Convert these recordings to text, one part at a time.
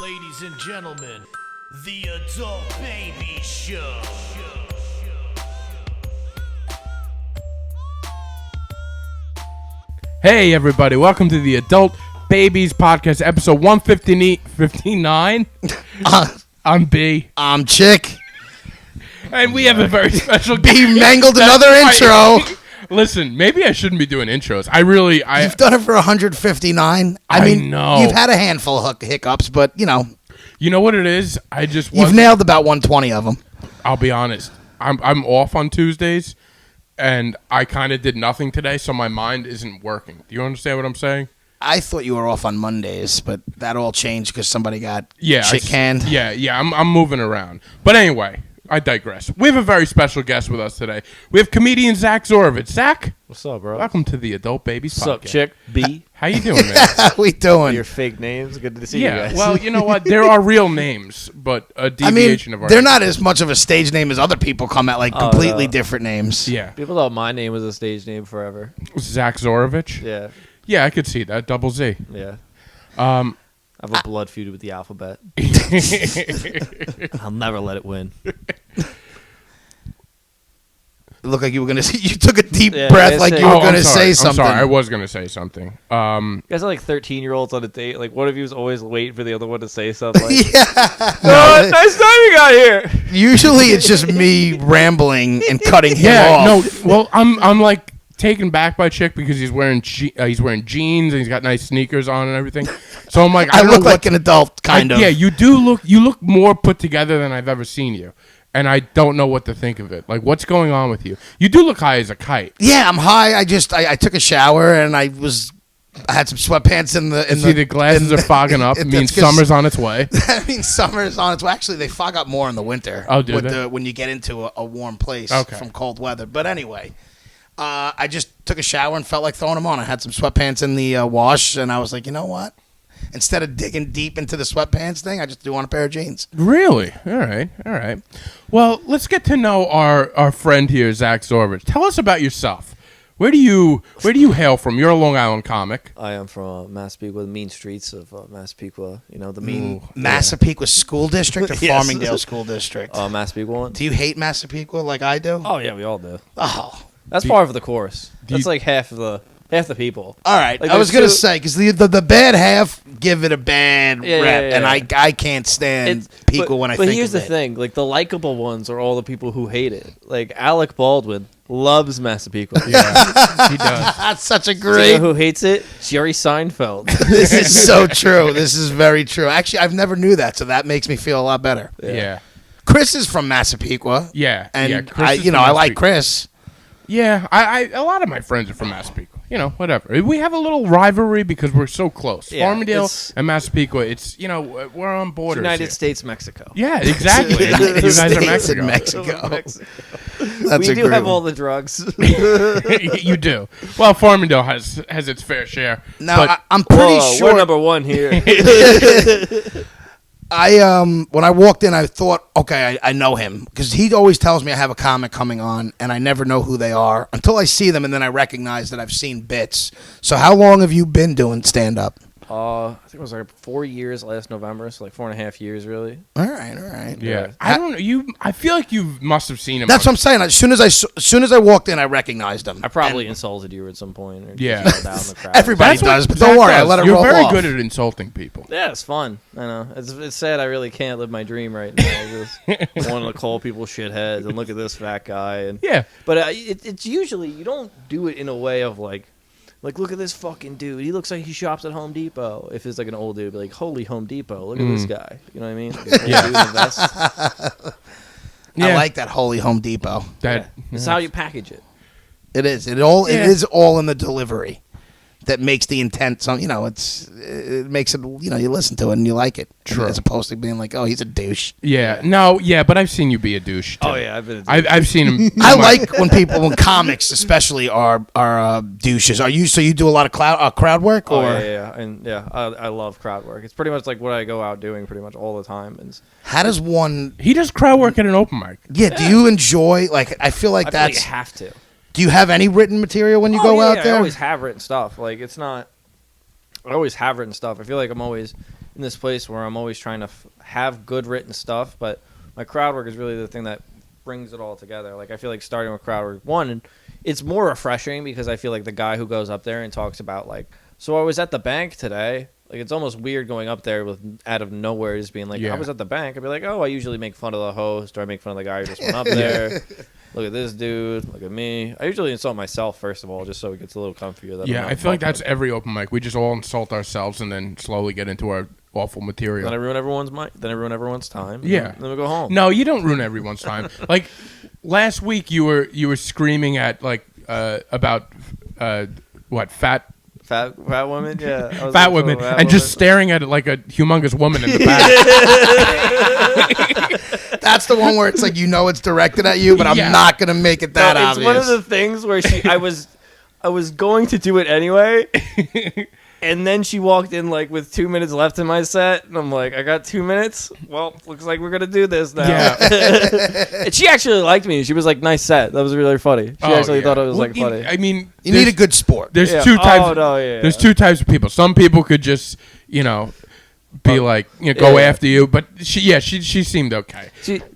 Ladies and gentlemen, the Adult Baby Show. Hey everybody, welcome to the Adult Babies Podcast, episode 159. I'm B. I'm Chick. And we have a very special B mangled another intro. Listen, maybe I shouldn't be doing intros. You've done it for 159. I mean, know. You've had a handful of hiccups, but, you know. You know what it is? You've nailed about 120 of them. I'll be honest. I'm off on Tuesdays, and I kind of did nothing today, so my mind isn't working. Do you understand what I'm saying? I thought you were off on Mondays, but that all changed because somebody got shit canned. Yeah, I'm moving around. But anyway, I digress. We have a very special guest with us today. We have comedian Zack Zorovich. Zach, what's up, bro? welcome to the Adult Babies Podcast. What's up, Chick? B. How you doing, man? How we doing? Your fake names. Good to see you guys. Well, you know what? There are real names, but a deviation of our they're not as much of a stage name as other people come at, like completely different names. Yeah. People thought my name was a stage name forever. Zack Zorovich? Yeah. Yeah, I could see that. Double Z. Yeah. I have a blood feud with the alphabet. I'll never let it win. It looked like you were going to. You took a deep breath like you were going to say something. I'm sorry, I was going to say something. You guys are like 13-year-olds on a date. Like, one of you is always waiting for the other one to say something. Like, Yeah. nice time you got here. Usually it's just me rambling and cutting him off. Well, I'm like taken back by Chick because he's wearing jeans and he's got nice sneakers on and everything. So I'm like, I look like an adult, kind of. Yeah, you do look. You look more put together than I've ever seen you. And I don't know what to think of it. Like, what's going on with you? You do look high as a kite. Yeah, I'm high. I took a shower and I had some sweatpants in the. See, the glasses are fogging up. It means summer's on its way. That means summer's on its way. Actually, they fog up more in the winter. Oh, do they? When you get into a warm place Okay. from cold weather. But anyway, I just took a shower and felt like throwing them on. I had some sweatpants in the wash, and I was like, you know what? Instead of digging deep into the sweatpants thing, I just threw on a pair of jeans. Really? All right. Well, let's get to know our friend here, Zack Zorovich. Tell us about yourself. Where do you hail from? You're a Long Island comic. I am from Massapequa, the mean streets of Massapequa. You know, the mean... Massapequa School District or Yes. Farmingdale School District? Massapequa one. Do you hate Massapequa like I do? Oh, yeah, we all do. Oh. That's par for the course. That's like half the people. All right, Like, I was gonna say because the bad half give it a bad rep, yeah. and I can't stand people when I think. But here's of the it. thing: like the likable ones are all the people who hate it. Like Alec Baldwin loves Massapequa. Yeah, he does. That's such a Do you great. know who hates it? Jerry Seinfeld. This is so true. This is very true. Actually, I've never knew that, so that makes me feel a lot better. Yeah. Chris is from Massapequa. Yeah. and Chris is I from like Massapequa. Chris. Yeah, I a lot of my friends are from Massapequa. You know, whatever. We have a little rivalry because we're so close. Yeah, Farmingdale and Massapequa, it's, you know, we're on borders United here. States, Mexico. Yeah, exactly. You United guys are States and Mexico. Mexico. We do have all the drugs. You do. Well, Farmingdale has its fair share. Now but I'm pretty sure. We're number one here. When I walked in, I thought, okay, I know him because he always tells me I have a comic coming on, and I never know who they are until I see them, and then I recognize that I've seen bits. So, how long have you been doing stand up? I think it was like 4 years last November, so like 4.5 years, really. All right. yeah, I don't know. I feel like you must have seen him. That's what I'm saying. As soon as I walked in, I recognized him. I probably insulted you at some point. Or Yeah. just yelled down the crowd. Everybody That's what does, but Zach don't worry, does. I let it You're roll very off. good at insulting people. Yeah, it's fun. I know. It's sad I really can't live my dream right now. I just wanting to call people shitheads and look at this fat guy. And Yeah. But it's usually, you don't do it in a way of like, look at this fucking dude. He looks like he shops at Home Depot. If it's like an old dude, be like, holy Home Depot, look at this guy. You know what I mean? Like, Yeah. dude in a vest. Yeah. I like that Holy Home Depot. It's how you package it. It is. It is all in the delivery that makes the intent. So it makes it. You listen to it and you like it. True. As opposed to being like, oh, he's a douche. Yeah. No. Yeah. But I've seen you be a douche. Too. Oh, yeah. I've been. I've seen him. I like when comics especially are douches. So you do a lot of crowd work, or I love crowd work. It's pretty much like what I go out doing pretty much all the time. And how does one? He does crowd work at an open mic. Yeah. Do you enjoy? Like, I feel like I that's. feel like you have to. Do you have any written material when you go out there? I always have written stuff. Like, it's not. I always have written stuff. I feel like I'm always in this place where I'm always trying to have good written stuff, but my crowd work is really the thing that brings it all together. Like I feel like starting with crowd work, one, it's more refreshing because I feel like the guy who goes up there and talks about like, so I was at the bank today. Like it's almost weird going up there with out of nowhere just being like, I was at the bank. I'd be like, oh, I usually make fun of the host or I make fun of the guy who just went up there. Look at this dude. Look at me. I usually insult myself first of all, just so it gets a little comfier. Yeah, I feel like that's every open mic. We just all insult ourselves and then slowly get into our awful material. Then I ruin everyone's mic. Then I ruin everyone's time. Yeah. Then we go home. No, you don't ruin everyone's time. Like last week, you were screaming at like about what fat women, yeah. Fat women, and just staring at it like a humongous woman in the back. That's the one where it's like it's directed at you, but I'm not gonna make it that obvious. It's one of the things where I was going to do it anyway, and then she walked in like with 2 minutes left in my set, and I'm like, I got 2 minutes. Well, looks like we're gonna do this now. Yeah. And she actually liked me. She was like, nice set. That was really funny. She actually thought it was like funny. I mean, you need a good sport. There's two types. Oh, no, yeah. There's two types of people. Some people could just be like, go after you, but she seemed okay.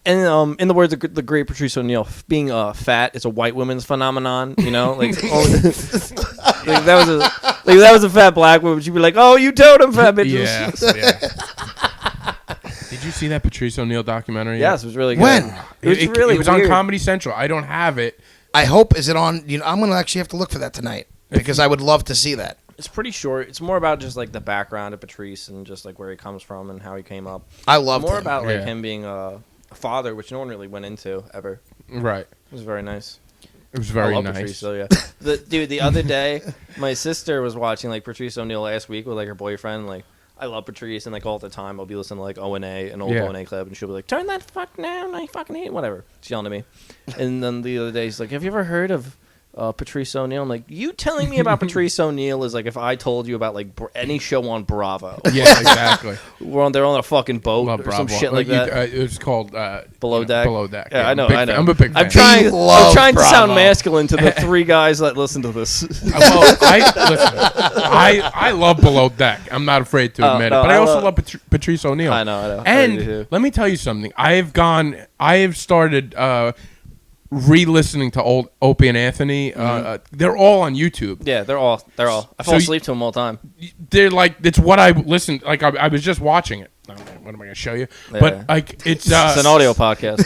And in the words of the great Patrice O'Neill, being fat is a white woman's phenomenon. Like, that was a fat black woman. She'd be like, "Oh, you told him, fat bitches." Yeah. Did you see that Patrice O'Neill documentary? Yes, it was really good. When? It was on Comedy Central. I don't have it. I hope is it on. I'm gonna actually have to look for that tonight because I would love to see that. It's pretty short. It's more about just like the background of Patrice and just like where he comes from and how he came up. I love more about like him being a father, which no one really went into ever. Right. It was very nice. It was very nice. Patrice, so yeah. The other day, my sister was watching like Patrice O'Neill last week with like her boyfriend. Like I love Patrice, and like all the time I'll be listening to like O&A, an old O&A clip, and she'll be like, "Turn that fuck down! I fucking hate whatever." She's yelling at me, and then the other day she's like, "Have you ever heard of Patrice O'Neill?" I'm like, you telling me about Patrice O'Neill is like if I told you about like any show on Bravo. Yeah, exactly. They're on a fucking boat Love or Bravo. some shit like that. It was called Below Deck. Below Deck. Yeah, I know. I'm a big fan. I'm trying to Bravo. sound masculine to the three guys that listen to this. Well, I love Below Deck. I'm not afraid to admit it, but I also love Patrice O'Neill. I know. And let me tell you something. I have started re-listening to old Opie and Anthony. They're all on YouTube. Yeah, they're all. I fall asleep to them all the time. They're like, it's what I listened. Like I was just watching it. What am I going to show you? Yeah. But like it's an audio podcast.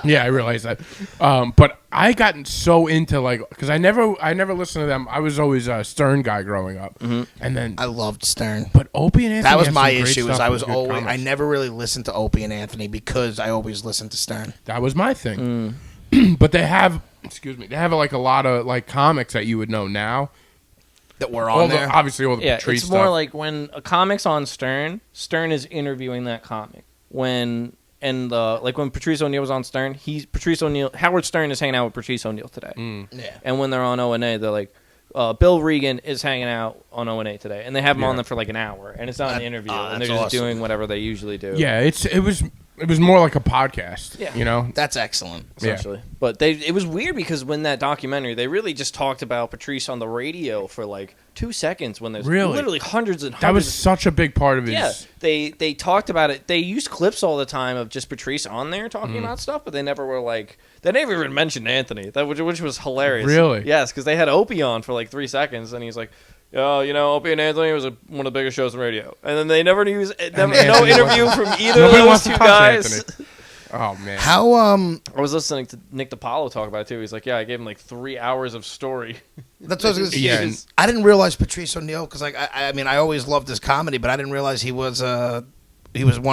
Yeah, I realize that. But I gotten so into like because I never listened to them. I was always a Stern guy growing up, and then I loved Stern. But Opie and Anthony. That was had my some great issue. stuff I with good always comics. I never really listened to Opie and Anthony because I always listened to Stern. That was my thing. But they have, like a lot of like comics that you would know now that were on there. Obviously, all the Patrice it's stuff. more like when a comic's on Stern is interviewing that comic. When Patrice O'Neill was on Stern, Howard Stern is hanging out with Patrice O'Neill today. Yeah. And when they're on O&A, they're like, Bill Regan is hanging out on O&A today, and they have him on there for like an hour, and it's not an interview, and they're just doing whatever they usually do. Yeah, it was more like a podcast. Yeah. You know, That's excellent. Essentially. Yeah. But it was weird because when that documentary, they really just talked about Patrice on the radio for like 2 seconds when there's literally hundreds and hundreds. That was such a big part of his. Yeah, they talked about it. They used clips all the time of just Patrice on there talking about stuff, but they never were like, they never even mentioned Anthony, which was hilarious. Really? Yes, because they had Opie on for like 3 seconds, and he's like, Opie and Anthony was one of the biggest shows on radio. And then they never used no interview from either of those two guys. Oh, man. How I was listening to Nick DiPaolo talk about it, too. He's like, I gave him like 3 hours of story. That's what I was going to say. I didn't realize Patrice O'Neill, because I always loved his comedy, but I didn't realize he was one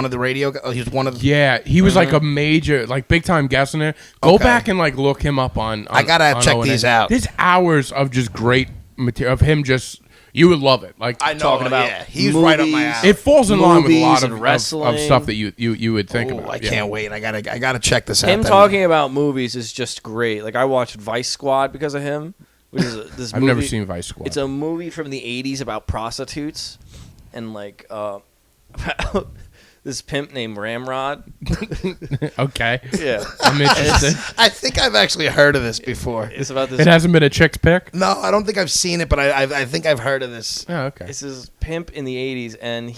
of the radio guys. He was one of the... Yeah, he was like a major, like big time guest in there. Go back and like look him up on I got to check O&A. these out. There's hours of just great material of him just... You would love it. Like I know, talking about he's right up my alley. It falls in line with a lot of wrestling stuff that you would think about. I can't wait. I gotta check this out. Him talking about movies is just great. Like I watched Vice Squad because of him, which is this I've movie. never seen Vice Squad. It's a movie from the 80s about prostitutes and like about this pimp named Ramrod. Okay. Yeah. I'm interested. I think I've actually heard of this before. It's about this. It hasn't been a chick's pick? No, I don't think I've seen it, but I think I've heard of this. Oh, okay. This is pimp in the 80s, and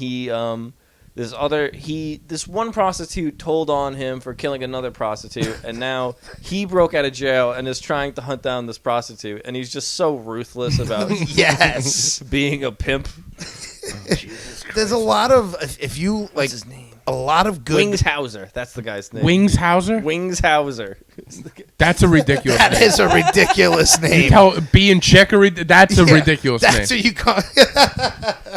this one prostitute told on him for killing another prostitute, and now he broke out of jail and is trying to hunt down this prostitute, and he's just so ruthless about Yes. being a pimp. There's a lot of, if you like, What's his name? a lot of good. Wings Hauser. That's the guy's name. Wings Hauser? Wings Hauser. That's a ridiculous That name. is a ridiculous name. Tell being chicory. That's a ridiculous That's name. what you call.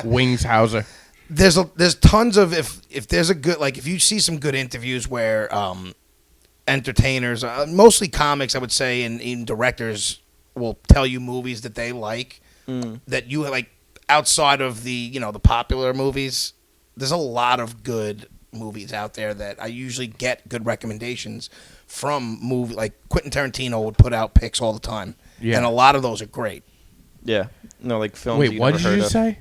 Wings Hauser. There's tons of if there's a good, like, if you see some good interviews where entertainers, mostly comics, I would say, and directors will tell you movies that they like that you like outside of the the popular movies. There's a lot of good movies out there that I usually get good recommendations from. Movie like Quentin Tarantino would put out picks all the time, and a lot of those are great. Yeah. No, like films. Wait, what did you just say?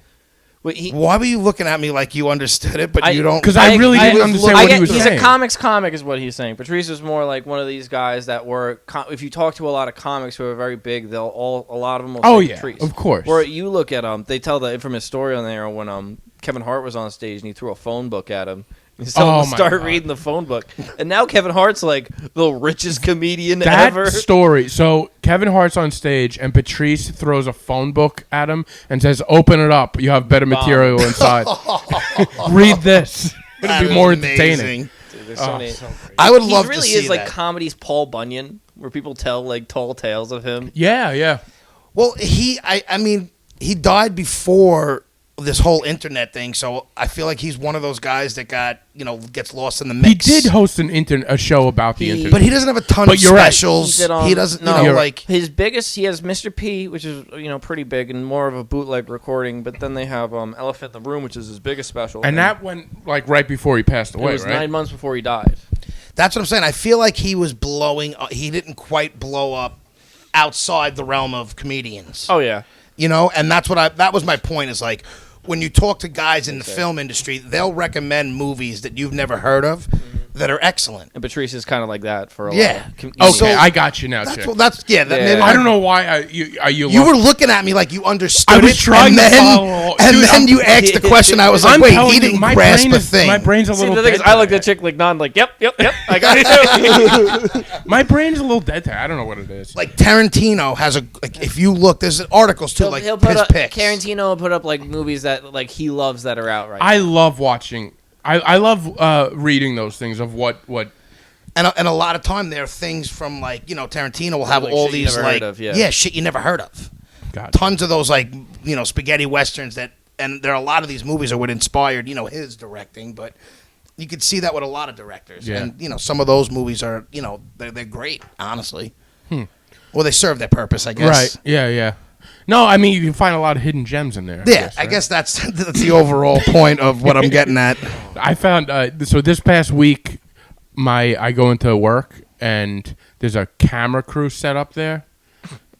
Wait, Why were you looking at me like you understood it, but you don't? Because I really didn't understand what he was he's saying. a comic is what he's saying. Patrice was more like one of these guys that were, if you talk to a lot of comics who are very big, a lot of them will say Patrice. Of course. Or you look at they tell the infamous story on there when Kevin Hart was on stage and he threw a phone book at him. He's telling him to start reading the phone book. And now Kevin Hart's like the richest comedian ever. That story. So Kevin Hart's on stage and Patrice throws a phone book at him and says, "Open it up. You have better material inside. Read this. It'll be more entertaining." Dude, there's so many. I would love He to really see is like that. comedy's Paul Bunyan, where people tell like tall tales of him. Yeah. Well, I mean, he died before this whole internet thing, so I feel like he's one of those guys that gets lost in the mix. He did host a show about the internet. But he doesn't have a ton But of you're right. specials. He doesn't, like his biggest. He has Mr. P, which is pretty big and more of a bootleg recording. But then they have Elephant in the Room, which is his biggest special. and that went like right before he passed it away, was right? 9 months before he died. That's what I'm saying. I feel like he was blowing. He didn't quite blow up outside the realm of comedians. Oh yeah, and that's what that was my point. Is like, when you talk to guys in the film industry, they'll recommend movies that you've never heard of that are excellent. and Patrice is kind of like that for a lot. Yeah. Of comedians. Okay, I got you now, That's Chick. what. That's yeah. That, Yeah. maybe I don't know why you You were looking at me like you understood I was it, trying and to then, follow. and Dude, then you asked the question. I was like, I'm wait, telling he you, didn't my grasp brain a is, thing. My brain's a See, little the thing dead is, I look today. at chick like none, like yep. I got it. My brain's a little dead today. I don't know what it is. Like Tarantino has if you look, there's articles too, like he'll put his up, picks. Tarantino will put up like movies that like he loves that are out right I love watching. I love reading those things of what. And a lot of time there are things from Tarantino will have Like all shit you these never heard of, yeah. shit you never heard of. God. Tons of those spaghetti westerns and there are a lot of these movies that would inspired his directing, but you could see that with a lot of directors. Yeah. And some of those movies are they're great, honestly. Well, they serve their purpose, I guess. Right. Yeah. No, I mean you can find a lot of hidden gems in there. I guess that's the overall point of what I'm getting at. I found so this past week, I go into work and there's a camera crew set up there,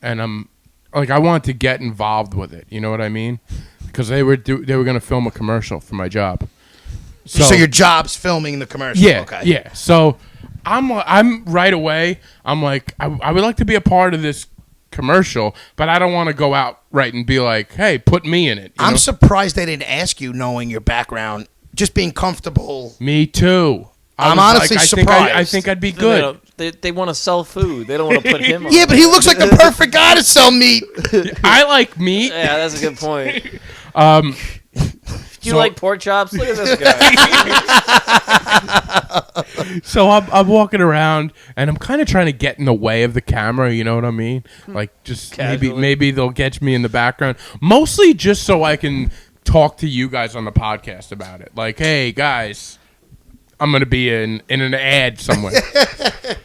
and I'm like I wanted to get involved with it. You know what I mean? Because they were going to film a commercial for my job. So your job's filming the commercial. Yeah. Okay. Yeah. So I'm right away. I'm like I would like to be a part of this commercial, but I don't want to go out right and be like, hey, put me in it. I'm surprised they didn't ask you, knowing your background, just being comfortable. Me too. I'm honestly surprised. I think I'd be now. good. They want to sell food. They don't want to put him on. Yeah, but he looks like the perfect guy to sell meat. I like meat. Yeah, that's a good point. Do you So- like pork chops? Look at this guy. So I'm walking around and I'm kind of trying to get in the way of the camera. You know what I mean? Like just Casually. maybe they'll catch me in the background. Mostly just so I can talk to you guys on the podcast about it. Like, hey guys, I'm gonna be in an ad somewhere.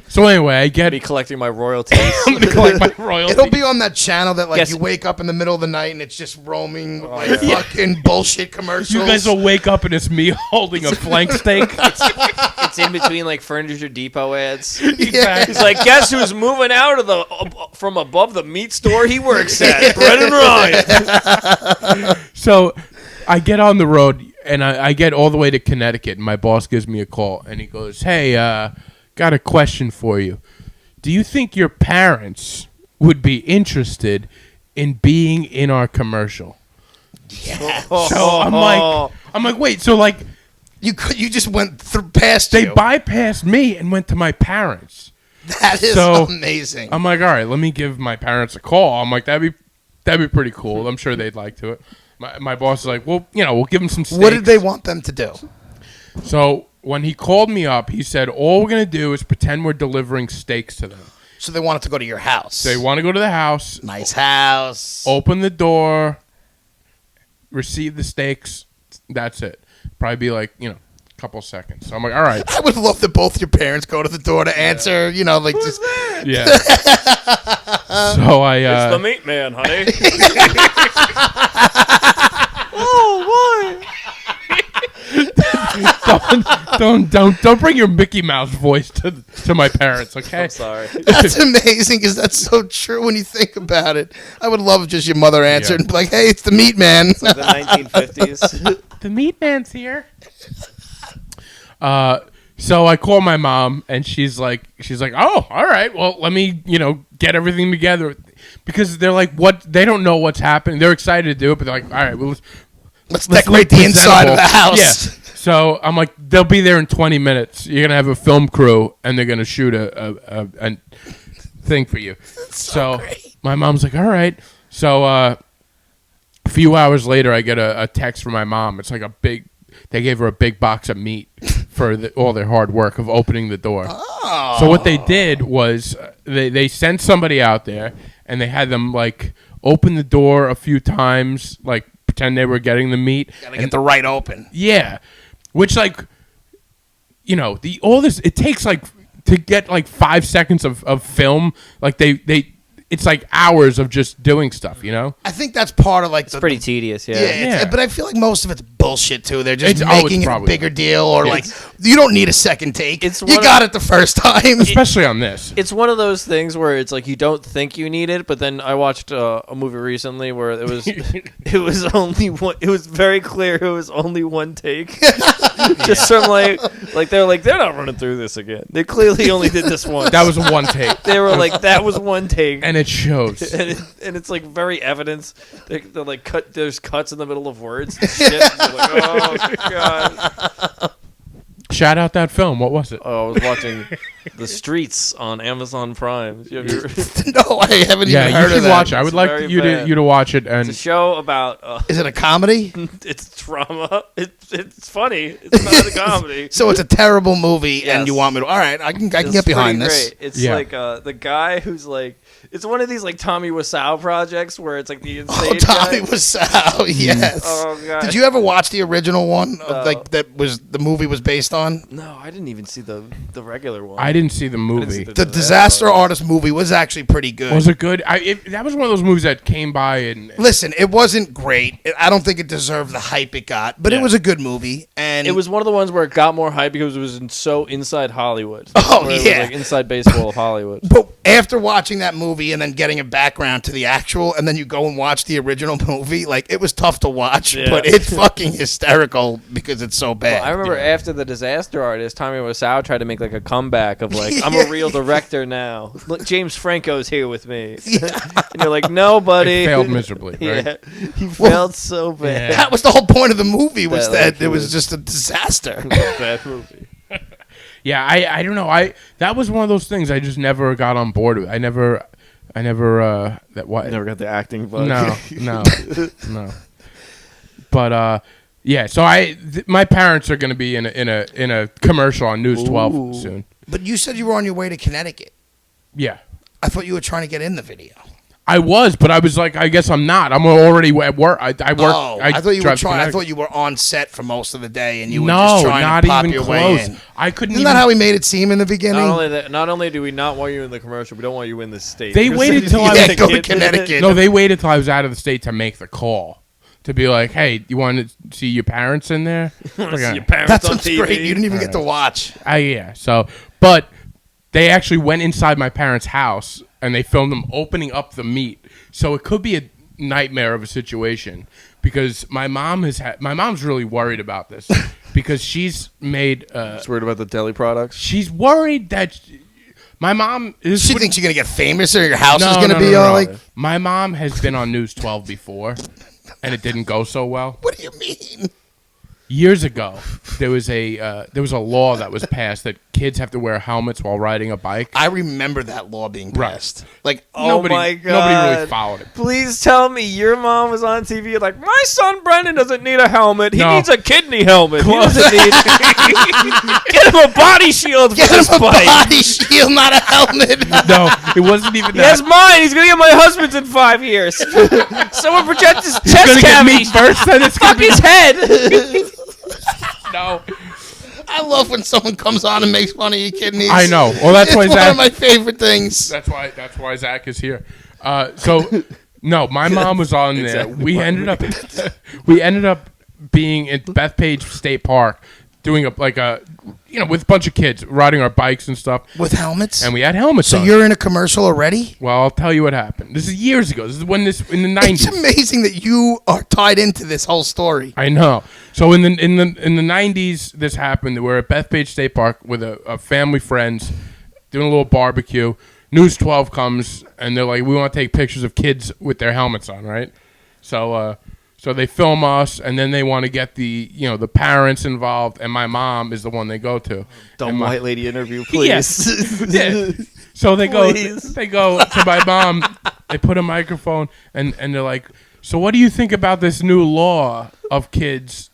So anyway, I get Be collecting my royalties. I'm gonna collect my royalties. It'll be on that channel that Guess- you wake up in the middle of the night and it's just roaming fucking bullshit commercials. You guys will wake up and it's me holding a flank steak. It's in between like Furniture Depot ads. Yeah. He's like, guess who's moving out of from above the meat store he works at? Brennan Ryan. So I get on the road and I get all the way to Connecticut, and my boss gives me a call, and he goes, "Hey, got a question for you. Do you think your parents would be interested in being in our commercial?" Yeah. So I'm like, wait, so like You just went past they you. bypassed me and went to my parents. That is So, amazing. I'm like, all right, let me give my parents a call. I'm like, that'd be pretty cool. I'm sure they'd like to it. My boss is like, well, we'll give them some steaks. What did they want them to do? So when he called me up, he said, all we're gonna do is pretend we're delivering steaks to them. So they wanted to go to your house. They want to go to the house, Nice house. open the door, receive the steaks. That's it. Probably be like, a couple seconds. So I'm like, all right. I would love that both your parents go to the door to answer. Like just. Yeah. So I. It's the meat man, honey. Don't bring your Mickey Mouse voice to my parents, okay? I'm sorry. That's amazing because that's so true when you think about it. I would love if just your mother answered and be like, "Hey, it's the meat man." The 1950s. The meat man's here. So I call my mom, and she's like, "Oh, all right. Well, let me, get everything together," because they're like, "What?" They don't know what's happening. They're excited to do it, but they're like, "All right, well, Let's decorate the inside of the house. Yeah. So I'm like, they'll be there in 20 minutes. You're gonna have a film crew, and they're gonna shoot a thing for you. So great. my mom's like, all right. So a few hours later, I get a text from my mom. It's like they gave her a big box of meat for all their hard work of opening the door. Oh. So what they did was they sent somebody out there, and they had them like open the door a few times, like pretend they were getting the meat. Gotta get the right open. Yeah, which like, all this, it takes like to get like 5 seconds of film. Like it's like hours of just doing stuff. I think that's part of like It's pretty tedious, yeah. Yeah. But I feel like most of it's bullshit too. They're just It's making it a probably bigger deal, or like you don't need a second take. It's You one got it the first time. especially on this. It's one of those things where it's like you don't think you need it, but then I watched a movie recently where it was only one. It was very clear it was only one take. Just from like they're not running through this again. They clearly only did this once. That was a one take, They were like that was one take, and it shows. and it's like very evidence. They're like cut. There's cuts in the middle of words. And shit. And you're like, oh god. Shout out that film. What was it? Oh, I was watching The Streets on Amazon Prime. No, I haven't Yeah, even you heard should of that. watch it. I would It's like very you bad. to watch it. And It's a show about. Is it a comedy? It's drama. It's funny. It's not a comedy. So it's a terrible movie, and Yes. you want me to? All right, I can It's get behind pretty this. Great. It's Yeah. like the guy who's like. It's one of these like Tommy Wiseau projects where it's like the insane Oh, Tommy guy. Wiseau, yes. Oh god. Did you ever watch the original one? No. Like the movie was based on? No, I didn't even see the regular one. I didn't see the I didn't movie. see The Disaster Artist movie was actually pretty good. Was it good? That was one of those movies that came by and Listen, it wasn't great. I don't think it deserved the hype it got, but it Yeah. was a good movie. And It was one of the ones where it got more hype because it was so inside Hollywood. Oh, Where it yeah. was like inside baseball of Hollywood. But after watching that movie and then getting a background to the actual, and then you go and watch the original movie, like it was tough to watch, Yeah. but it's fucking hysterical because it's so bad. I remember after The Disaster Artist, Tommy Wiseau tried to make like a comeback of like, I'm a real director now. Look, James Franco's here with me. And you're like, no, buddy. it failed miserably, right? Yeah, he failed so bad. Yeah. That was the whole point of the movie, was That that actually it was was- just a disaster. Bad movie. Yeah, I don't know. That was one of those things I just never got on board with. I never that what Never got the acting bug. no. But yeah, so my parents are going to be in a commercial on News 12 Ooh. soon. But you said you were on your way to Connecticut. Yeah. I thought you were trying to get in the video. I was, but I was like, I guess I'm not. I'm already at work. I work. Oh, I thought you were drive to trying. I Connecticut. thought you were on set for most of the day, and you were No, just trying not to pop even your way close. in. I couldn't Isn't even. that how he made it seem in the beginning? Not only do we not want you in the commercial, we don't want you in the state. They waited till I Yeah, was go to Connecticut. No, they waited till I was out of the state to make the call. To be like, hey, you want to see your parents in there? Want to see Okay. your parents That on sounds TV. great. You didn't even get to watch. Yeah. So, but they actually went inside my parents' house and they filmed them opening up the meat. So it could be nightmare of a situation because my mom's really worried about this because she's made. Just worried about the deli products. She's worried that my mom is. She thinks you're gonna get famous or your house is gonna No, be no, all no. like. My mom has been on News 12 before, and it didn't go so well. What do you mean? Years ago, there was a law that was passed that kids have to wear helmets while riding a bike. I remember that law being passed. Like, Nobody really followed it. Please tell me your mom was on TV like, my son Brendan doesn't need a helmet. He No. needs a kidney helmet. He doesn't need. Get him a body shield for get this him a bike. body shield, not a helmet. No, it wasn't even He that. has mine. He's gonna get my husband's in 5 years. Someone project his He's chest gonna get cavity. me first, then it's Fuck gonna be his head. no. I love when someone comes on and makes fun of your kidneys. I know. Well, that's it's why one Zach. of my favorite things. That's why Zach is here. No, my mom was on there. Exactly We why ended up being at Bethpage State Park doing with a bunch of kids riding our bikes and stuff, With helmets? and we had helmets So on. you're in a commercial already? Well, I'll tell you what happened. This is years ago. This is in the It's 90s. amazing that you are tied into this whole story. I know. So in the 90s, this happened. We're at Bethpage State Park with a family friends doing a little barbecue. News 12 comes and they're like, we want to take pictures of kids with their helmets on, right? So they film us, and then they want to get the parents involved, and my mom is the one they go to. Dumb And my- white lady interview, please. Yes. Yeah. So they go to my mom. They put a microphone, and they're like, "So what do you think about this new law of kids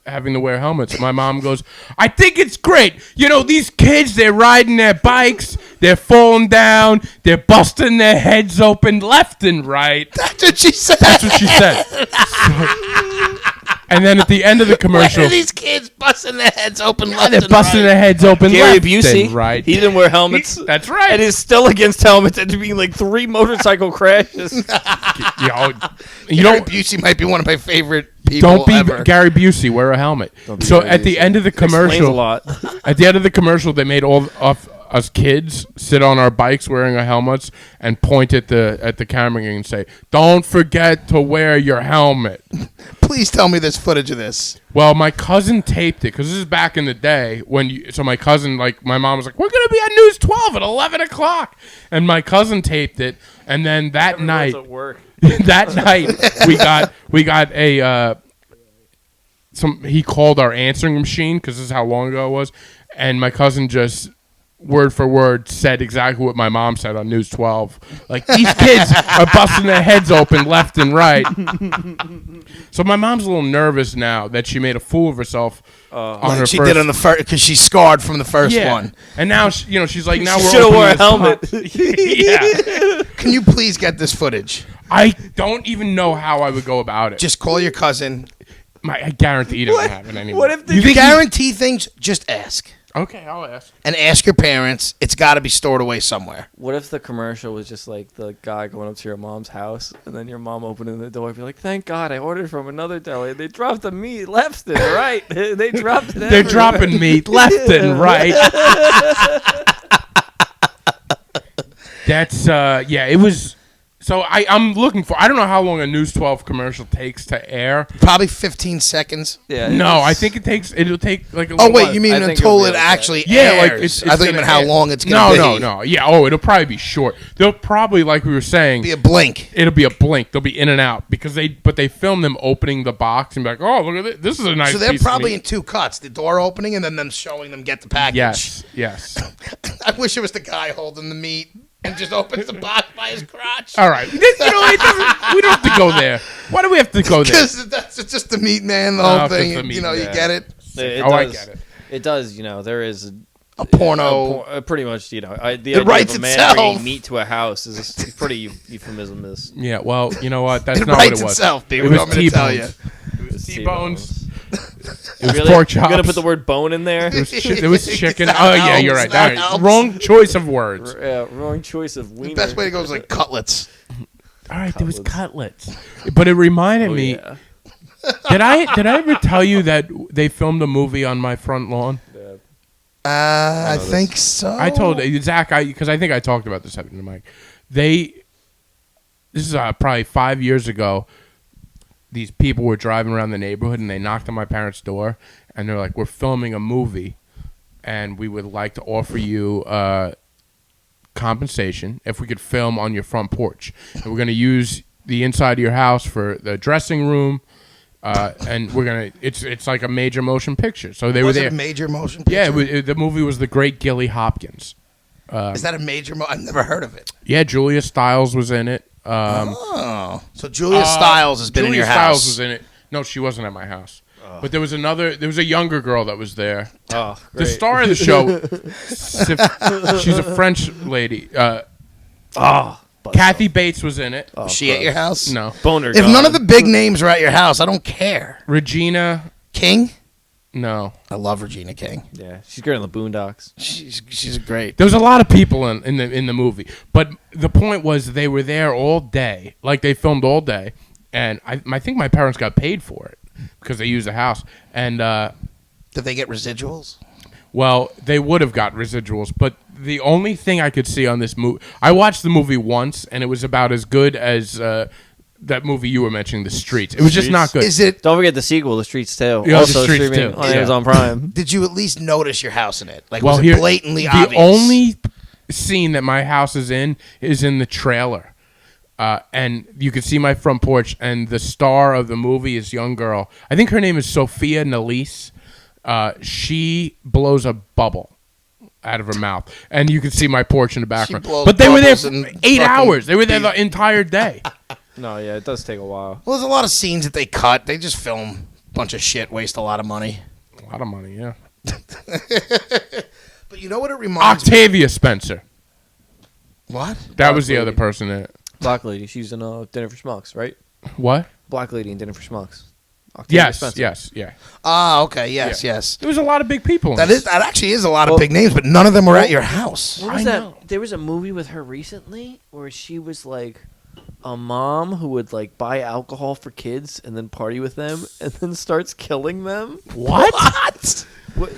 having to wear helmets?" My mom goes, "I think it's great. These kids, they're riding their bikes, they're falling down, they're busting their heads open left and right." That's what she said. That's what she said. And then at the end of the Why commercial, are these kids busting their heads open left they're and busting right? their heads open Gary left Busey, and right. he didn't wear helmets. That's right. And is still against helmets and being like 3 motorcycle crashes. You Gary don't Busey might be one of my favorite people don't be ever. Gary Busey. Wear a helmet. So at the end of the Explains a commercial, lot. at the end of the commercial, they made all of us kids sit on our bikes wearing our helmets and point at the camera and say, "Don't forget to wear your helmet." Please tell me there's footage of this. Well, my cousin taped it because this is back in the day so my cousin, my mom was like, "We're gonna be on News 12 at 11 o'clock," and my cousin taped it, and then that night, we got a he called our answering machine because this is how long ago it was, and my cousin just word for word said exactly what my mom said on News 12. Like, these kids are busting their heads open left and right. So my mom's a little nervous now that she made a fool of herself on her She first. did on the first because she's scarred from the first one. And now she's like, now She we're should have opening wore a this helmet. pot. Yeah. Can you please get this footage? I don't even know how I would go about it. Just call your cousin. I guarantee it doesn't happen anymore. What if You guarantee things? Just ask. Okay, I'll ask. And ask your parents. It's got to be stored away somewhere. What if the commercial was just like the guy going up to your mom's house and then your mom opening the door and be like, "Thank God I ordered from another deli. They dropped the meat left and right. They dropped it They're everywhere." dropping meat left and right. That's it was. So I'm looking for. I don't know how long a News 12 commercial takes to air. Probably 15 seconds. Yeah, No, I think it'll take like a Oh, little wait, while. you mean I think until you'll be it able to- actually Yeah, airs? like it's I thought you gonna meant how air. long it's going to be. No. Yeah. It'll probably be short. They'll probably, like we were saying, Be a blink. it'll be a blink. They'll be in and out because they film them opening the box and be like, "Oh, look at this! This is a nice." So they're piece of probably meat." in 2 cuts. The door opening and then them showing them get the package. Yes. I wish it was the guy holding the meat and just opens the box by his crotch. All right. We don't have to go there. Why do we have to go there? Because that's it's just the meat man, the whole Oh, thing. just the meat You man. get it? It I does. get it. It does. There is A porno. pretty much. The It idea writes of a man itself. bringing meat to a house is a pretty euphemism. Is Yeah. Well, you know what? That's It not what it writes was. itself, dude. It What was do you want me to tell you? T-bones. It was T-bones. It was really pork chops. gonna put the word bone in there. It was chicken. That Oh yeah, you're helps. right. All That right. helps. Wrong choice of words. Wrong choice of The wiener. best way to go is like cutlets. All right, there was cutlets. But it reminded Oh, me. yeah. Did I ever tell you that they filmed a movie on my front lawn? I think so. I told Zach because I think I talked about this at the mic. this is probably 5 years ago. These people were driving around the neighborhood and they knocked on my parents' door and they're like, "We're filming a movie, and we would like to offer you compensation if we could film on your front porch. And we're going to use the inside of your house for the dressing room, and we're gonna. It's like a major motion picture." So they were there. A major motion picture? Yeah, the movie was The Great Gilly Hopkins. Is that a major? I've never heard of it. Yeah, Julia Stiles was in it. So Julia Stiles has been in your Julia house. Stiles was in it. No, she wasn't at my house. But there was a younger girl that was there. Oh, The great. star of the show, she's a French lady. Kathy Bates was in it. Was she at your house? No. Boner. If none of the big names are at your house, I don't care. Regina, King? no. I love Regina King. Yeah, she's good in the Boondocks. She's great. There was a lot of people in the movie, but the point was they were there all day, like they filmed all day, and I think my parents got paid for it because they used the house. And Did they get residuals? well, they would have got residuals, but the only thing I could see on this movie, I watched the movie once, and it was about as good as that movie you were mentioning, The Streets. It was just not good. Is it? Don't forget the sequel, The Streets Tale. Yeah, The Also Streets streaming too. on Yeah. Amazon Prime. Did you at least notice your house in it? Like, Well, was here, it blatantly the obvious? only scene that my house is in the trailer. And you can see my front porch, and the star of the movie is a young girl. I think her name is Sophia Nalise. She blows a bubble out of her mouth, and you can see my porch in the background. blows But they were there for bubbles and 8 fucking hours. They were there the entire day. No, yeah, it does take a while. Well, there's a lot of scenes that they cut. They just film a bunch of shit, waste a lot of money. A lot of money, yeah. But you know what it reminds me? Octavia Spencer. What? That was the Lady. other person in it. Black lady, she's in Dinner for Schmucks, right? What? Black lady in Dinner for Schmucks. Octavia Yes, Spencer. yes, yeah. Ah, okay, yes, Yeah. yes. There was a lot of big people in That this. actually is a lot of Well- big names, but none of them were at your house. What was I that? know. There was a movie with her recently where she was like a mom who would like buy alcohol for kids and then party with them and then starts killing them. What? What?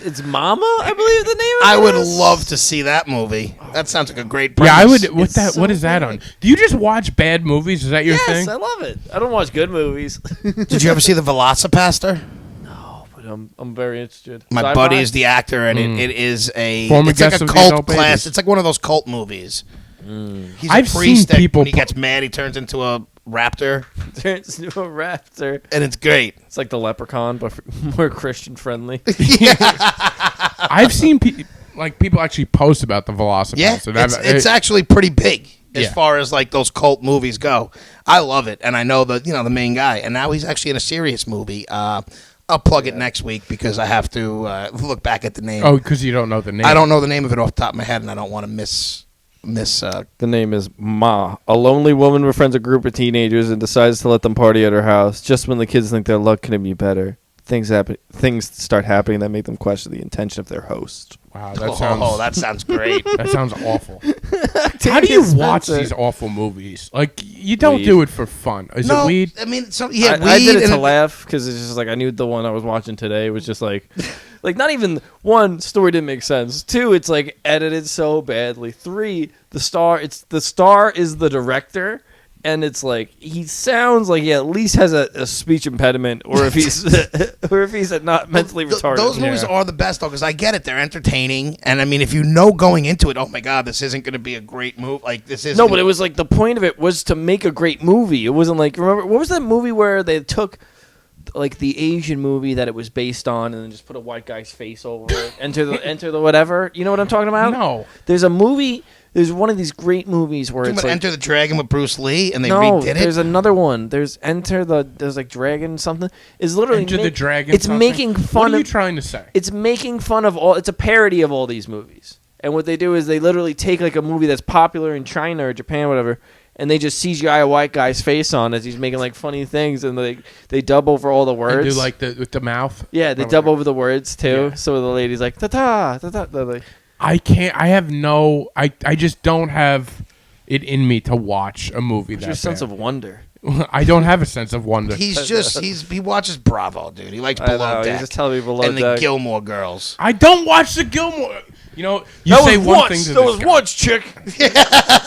It's Mama, I believe the name of I it would is? love to see that movie. That sounds like a great Yeah, I premise. would. What It's that? so What is that good. on? Do you just watch bad movies? Is that your Yes, thing? I love it. I don't watch good movies. Did you ever see The Velocipaster? No, but I'm very interested. My Sci-fi? buddy is the actor, and it is a Former it's like guest a of the cult Adult class. Babies. It's like one of those cult movies. He's a I've priest seen that people when he pu- gets mad, he turns into a raptor, turns into a raptor. and it's great. It's like the Leprechaun, but more Christian friendly. I've seen people actually post about the Velocipaster. Yeah, it's actually pretty big as Yeah. far as like those cult movies go. I love it, and I know the main guy, and now he's actually in a serious movie. I'll plug it next week because I have to look back at the name. Oh, because you don't know the name. I don't know the name of it off the top of my head, and I don't want to miss. The name is Ma. A lonely woman befriends a group of teenagers and decides to let them party at her house. Just when the kids think their luck couldn't be better, things start happening that make them question the intention of their host. Wow, that sounds great. that sounds awful. How do you watch Spencer. these awful movies? Like you don't Weed. do it for fun. Is it weed? I mean, I did it and to laugh because it's just like I knew the one I was watching today was just like not even one, story didn't make sense. Two, it's like edited so badly. Three, the star is the director, and it's like he sounds like he at least has a speech impediment, or if he's not mentally retarded. Those movies Yeah. are the best though, because I get it; they're entertaining, and I mean, if you know going into it, oh my god, this isn't going to be a great movie. Like this is No, but it was like the point of it was to make a great movie. It wasn't like, remember what was that movie where they took like the Asian movie that it was based on and then just put a white guy's face over it. Enter the whatever. You know what I'm talking about? No. There's a movie. There's one of these great movies where Talking it's about like Enter the Dragon with Bruce Lee, and they no. redid There's it. another one. There's like Dragon something. It's literally Enter the Dragon. It's something? making fun What are you of. trying to say? It's making fun of all. It's a parody of all these movies. And what they do is they literally take like a movie that's popular in China or Japan, whatever, and they just CGI a white guy's face on as he's making like funny things, and they dub over all the words. And do like with the mouth. Yeah, they Or dub whatever. over the words too. Yeah. So the lady's like ta ta ta ta. Like, I can't. I have no. I just don't have it in me to watch a movie what's that your sense bad. of wonder? I don't have a sense of wonder. He watches Bravo, dude. He likes I Below know, Deck. he's just telling me Below and the Deck. Gilmore Girls. I don't watch the Gilmore. You know, you That say was one once. thing to That this was guy. once, chick.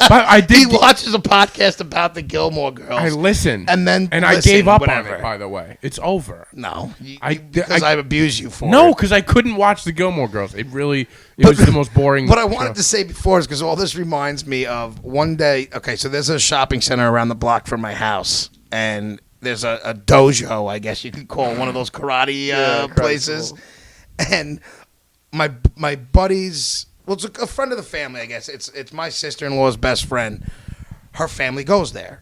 But I did. He watches a podcast about the Gilmore Girls. I listened, And then I listen, gave up whatever. on it. By the way, it's over. No, because I've abused you for No, it. because I couldn't watch the Gilmore Girls. It was the most boring. What I wanted show. to say before is because all this reminds me of one day. Okay, so there's a shopping center around the block from my house, and there's a dojo, I guess you could call it, one of those karate karate places. school. And my buddies, well, it's a friend of the family, I guess. It's my sister-in-law's best friend. Her family goes there,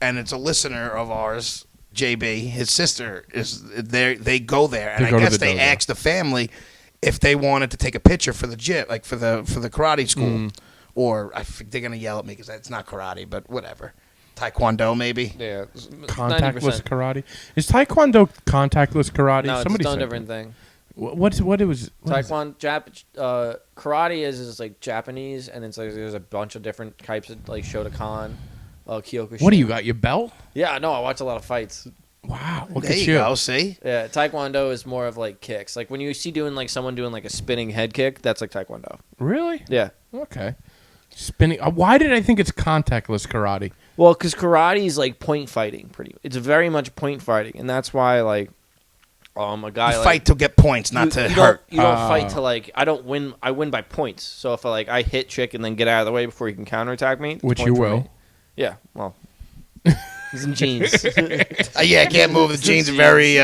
and it's a listener of ours, JB. His sister is there. They go there, and They I go to guess the they dojo. asked the family if they wanted to take a picture for the gym, like for the karate school, or they're gonna yell at me because it's not karate, but whatever, Taekwondo maybe. Yeah, Contactless 90%. karate. Is Taekwondo contactless karate? No, it's Somebody its own said different that. thing. What is Taekwondo, karate is like Japanese, and it's like there's a bunch of different types of like Shotokan, Kyokushin. What do you got? Your belt? Yeah, no, I watch a lot of fights. Wow, look There at you go. See, Yeah, Taekwondo is more of like kicks. Like when you see someone doing like a spinning head kick, that's like Taekwondo. Really? Yeah. Okay. Spinning. Why did I think it's contactless karate? Well, because karate is like point fighting, it's very much point fighting, and that's why like a guy you like, fight to get points, not to you hurt. You don't fight to like I don't win. I win by points. So if I hit chick and then get out of the way before he can counterattack me, it's a Which point you for will. me. Yeah. Well, he's in jeans. Yeah, I can't move. The jeans are very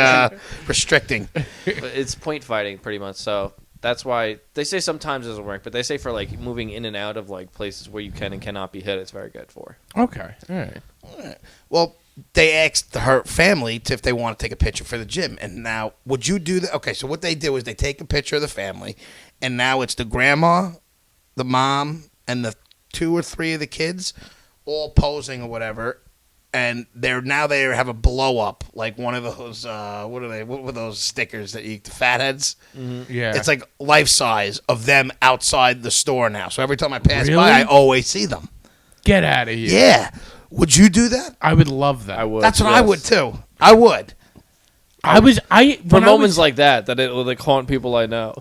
restricting. But it's point fighting pretty much. So that's why they say sometimes it doesn't work, but they say for like moving in and out of like places where you can and cannot be hit, it's very good for. Okay. All right. Well, they asked her family if they want to take a picture for the gym. And now, would you do that? Okay, so what they do is they take a picture of the family, and now it's the grandma, the mom, and the 2 or 3 of the kids all posing or whatever. And they have a blow up, like one of those, what were those stickers that you eat, the fatheads? Yeah. It's like life size of them outside the store now. So every time I pass Really? by, I always see them. Get out of here. Yeah. Would you do that? I would love that. I would. That's what I yes. would too. I would. For For moments like that it will like haunt people I know.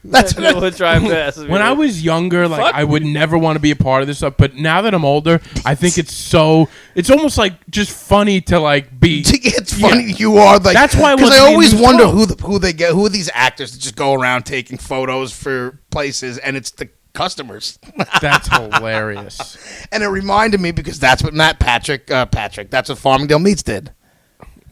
That's what It would drive past. when I was younger, like Fuck I would never want to be a part of this stuff. But now that I'm older, I think it's almost like just funny to like be. It's funny Yeah. you are like. That's why I because want I to be in always this wonder club. who are these actors that just go around taking photos for places, and it's the customers. That's hilarious. And it reminded me because that's what Patrick. That's what Farmingdale Meats did.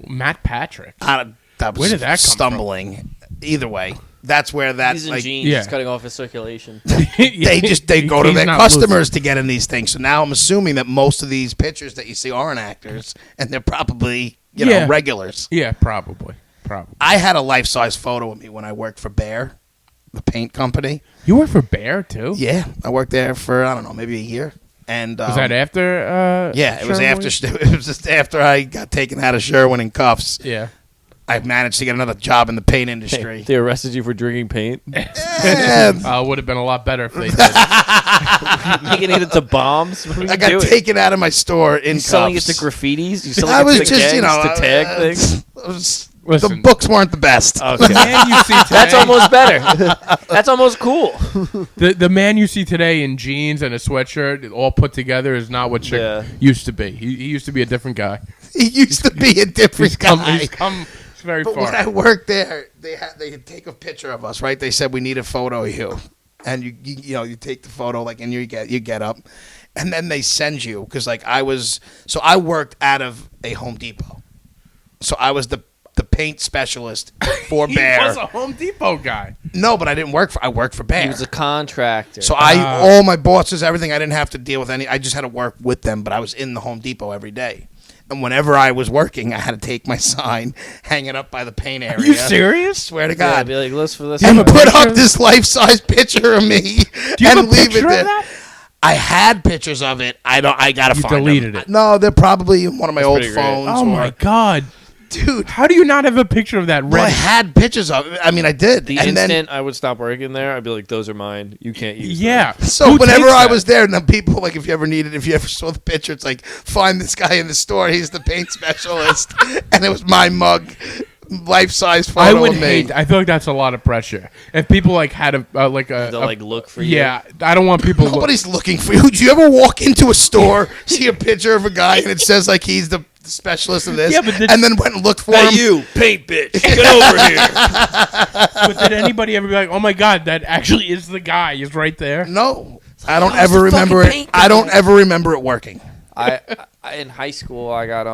Matt Patrick. That was Where did that come stumbling. Either way, that's where that he's in like. jeans, Yeah. he's cutting off his circulation. They go to He's their not customers to get in these things. So now I'm assuming that most of these pictures that you see aren't actors, and they're probably Yeah. regulars. Yeah, probably. I had a life-size photo of me when I worked for Bear, the paint company. You work for Bear too? Yeah, I worked there for I don't know, maybe a year. And Was that after? yeah, it was Sherwin? after it was just after I got taken out of Sherwin in cuffs. Yeah. I managed to get another job in the paint industry. They arrested you for drinking paint, And Would have been a lot better if they did. making it into bombs. What are you I got doing? taken out of my store in You cuffs. selling it to graffitis? You selling I it was to just, gangs, to tag things? the Listen. books weren't the best. Okay. The man you see today, That's almost better. That's almost cool. the man you see today in jeans and a sweatshirt, all put together, is not what Chick Yeah. used to be. He used to be a different guy. He used to be a different guy. He's come very But far. when I worked there, they take a picture of us, right? They said we need a photo of you, and you take the photo like, and you get up, and then they send you because like I worked out of a Home Depot, so I was the paint specialist for He Bear. was a Home Depot guy. No, but I worked for Bear. He was a contractor. So all my bosses, everything, I didn't have to deal with any. I just had to work with them, but I was in the Home Depot every day. And whenever I was working, I had to take my sign, hang it up by the paint area. Are you serious? Swear to yeah, God. be like, let's for this. And have a put picture? up this life-size picture of me Do you have and a leave picture it of there. that? I had pictures of it. I gotta You find deleted them. it. No, they're probably in one of my old pretty great. phones. Oh my God, dude! how do you not have a picture of that? Well, I Red? had pictures of it. I mean, I did. The and instant I would stop working there, I'd be like, those are mine. You can't use them. Yeah. So Who whenever takes I that? was there, and then people like, if you ever saw the picture, it's like, find this guy in the store. He's the paint specialist, and it was my mug. life-size I photo would of me. hate. I feel like that's a lot of pressure. If people like had a They'll like look for you. yeah, I don't want people. Nobody's looking for you. Do you ever walk into a store, see a picture of a guy, and it says like he's the specialist of this, Yeah, but and then went and looked for Hey, him? you paint bitch, get over here. But did anybody ever be like, "Oh my god, that actually is the guy. He's right there." No, I don't ever remember it. I don't ever remember it working. I in high school I got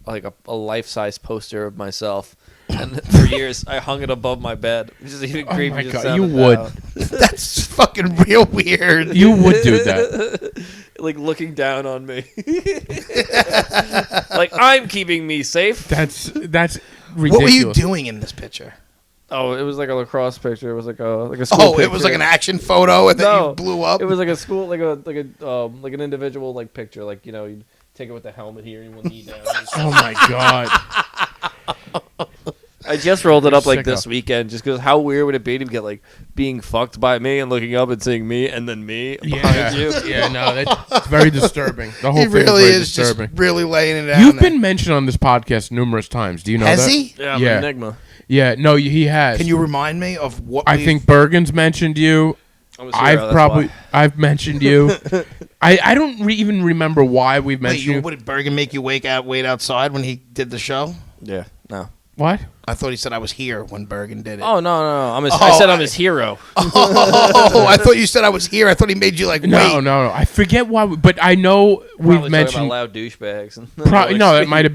like a life-size poster of myself, and for years I hung it above my bed, which is even creepy. my just God, sounding you would. out. That's fucking real weird. You would do that. Like looking down on me, like I'm keeping me safe. That's ridiculous. What were you doing in this picture? Oh, it was like a lacrosse picture. It was like a school. Oh, picture. it was like an action photo, and then No, you blew up. It was like a school, like an individual like picture. Like you take it with the helmet here and one knee down. Oh my god. I just rolled it up like Sicko. this weekend, just because how weird would it be to get like being fucked by me and looking up and seeing me and then me behind you? Yeah, no, that's very disturbing. The whole He thing really is very is just disturbing. really laying it out. You've been mentioned on this podcast numerous times. Do you know Has that? he? Yeah, I'm Yeah. an enigma. Yeah, no, he has. Can you remind me of what? I think Bergen's mentioned you. I'm a hero, that's why. I've mentioned you. I don't even remember why we've Wait, mentioned you. what did Bergen make you wait outside when he did the show? Yeah, no. What? I thought he said I was here when Bergen did it. Oh no. I said I'm his hero. Oh, I thought you said I was here. I thought he made you like wait. No. I forget why, but I know we've Probably mentioned. talking about loud douchebags. No, that might have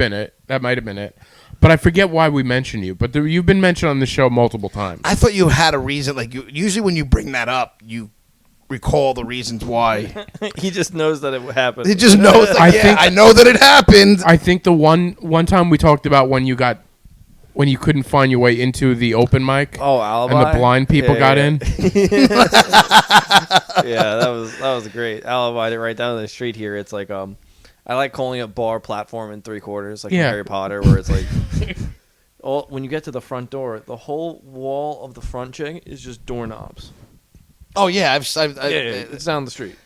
been it. But I forget why we mentioned you. But you've been mentioned on the show multiple times. I thought you had a reason. Like usually when you bring that up, you recall the reasons why. He just knows that it happened. He just knows. Like, I know that it happened. I think the one time we talked about when you couldn't find your way into the open mic. Oh, alibi. And the blind people got in. Yeah, that was great. Alibi right down the street here. It's like I like calling it bar platform in 3/4, like in Harry Potter, where it's like when you get to the front door, the whole wall of the front chick is just doorknobs. Oh yeah, It's down the street.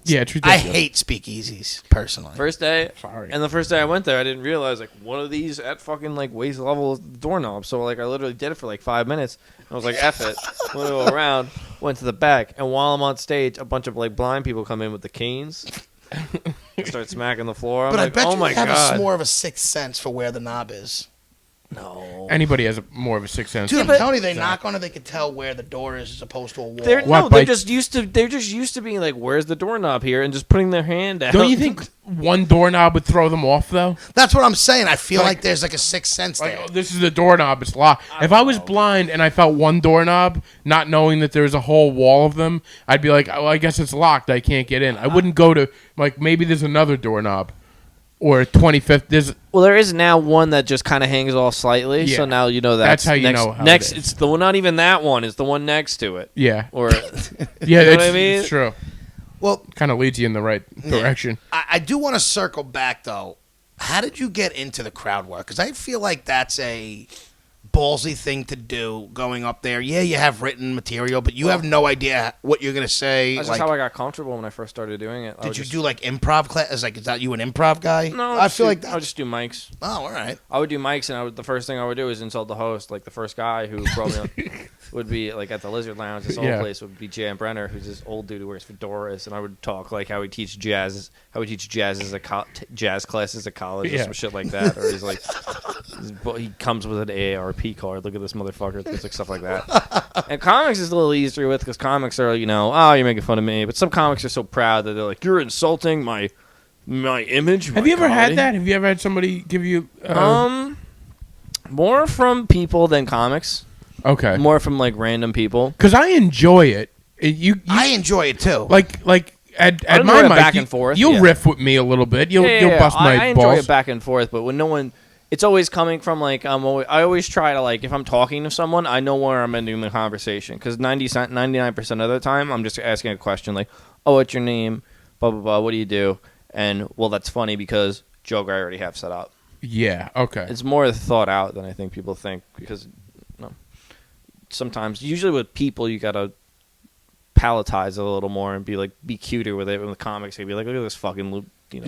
Yeah, it's I ridiculous. hate speakeasies personally. First day, Sorry. and the first day I went there, I didn't realize like one of these at fucking like waist level is the doorknob. So like I literally did it for like 5 minutes. I was like, F it. Went to go around, went to the back, and while I'm on stage, a bunch of like blind people come in with the canes, start smacking the floor. I'm But like, I bet oh you my have god, more of a sixth sense for where the knob is. no. Anybody has more of a sixth sense. Dude, than I'm telling you, they Zach. knock on it, they could tell where the door is as opposed to a wall. They're What, just used to being like, where's the doorknob here, and just putting their hand out. Don't you think one doorknob would throw them off though? That's what I'm saying. I feel Like- like there's like a sixth sense Like, there. oh, this is the doorknob. It's locked. If I was blind and I felt one doorknob, not knowing that there's a whole wall of them, I'd be like, oh, I guess it's locked. I can't get in. I wouldn't go to like maybe there's another doorknob or 25th. There's Well, there is now one that just kind of hangs off slightly, Yeah. so now you know That's how you next, know how it next, is. it's the one, not even that one. It's the one next to it. yeah, Or yeah. know what It's, I mean? it's true. Well, Kind of leads you in the right direction. I do want to circle back though. How did you get into the crowd work? Because I feel like that's a ballsy thing to do going up there. Yeah, you have written material, but you have no idea what you're going to say. that's Like, just how I got comfortable when I first started doing it. did you do like improv class? Like, is that you an improv guy? No, I feel like I would just do mics. Oh, all right. I would do mics, and the first thing I would do is insult the host. Like the first guy who brought me on would be like at the Lizard Lounge. This old Yeah. place would be Jan Brenner, who's this old dude who wears fedoras, and I would talk like how he teach jazz, jazz classes at college or Yeah. some shit like that. Or he's like, he comes with an AARP card. Look at this motherfucker. It's like stuff like that. And comics is a little easier with because comics are oh, you're making fun of me, but some comics are so proud that they're like, you're insulting my image. Have you ever had that? Have you ever had somebody give you? More from people than comics. Okay. More from like random people. Because I enjoy it. I enjoy it too. like at enjoy my it mic, back and forth, You'll yeah. riff with me a little bit. You'll bust my I enjoy balls. it back and forth, but when no one, it's always coming from like I always try to like if I'm talking to someone, I know where I'm ending the conversation because 99% of the time I'm just asking a question like, oh, what's your name? Blah blah blah. What do you do? And well, that's funny because joke I already have set up. Yeah. Okay. It's more thought out than I think people think because sometimes, usually with people, you gotta palatize it a little more and be cuter with it. With comics, you'd be like, look at this fucking loop, Yeah.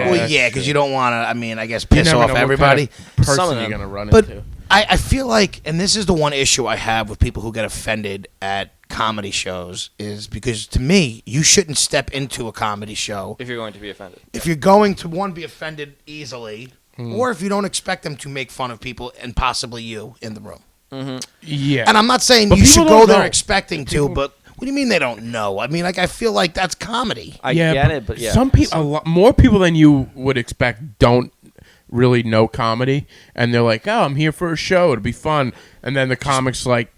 Well, that's yeah, because true. you don't want to. I mean, I guess You piss never off know what everybody. kind of Some person of you're them. gonna run But into. I feel like, and this is the one issue I have with people who get offended at comedy shows, is because to me, you shouldn't step into a comedy show If you're going to be offended. if you're going to, one, be offended easily, or if you don't expect them to make fun of people and possibly you in the room. Yeah. And I'm not saying But you people should go don't there know. expecting to, but what do you mean they don't know? I mean, like, I feel like that's comedy. I get it, but yeah. Some people, more people than you would expect, don't really know comedy, and they're like, "Oh, I'm here for a show. It'll be fun." And then the comic's like,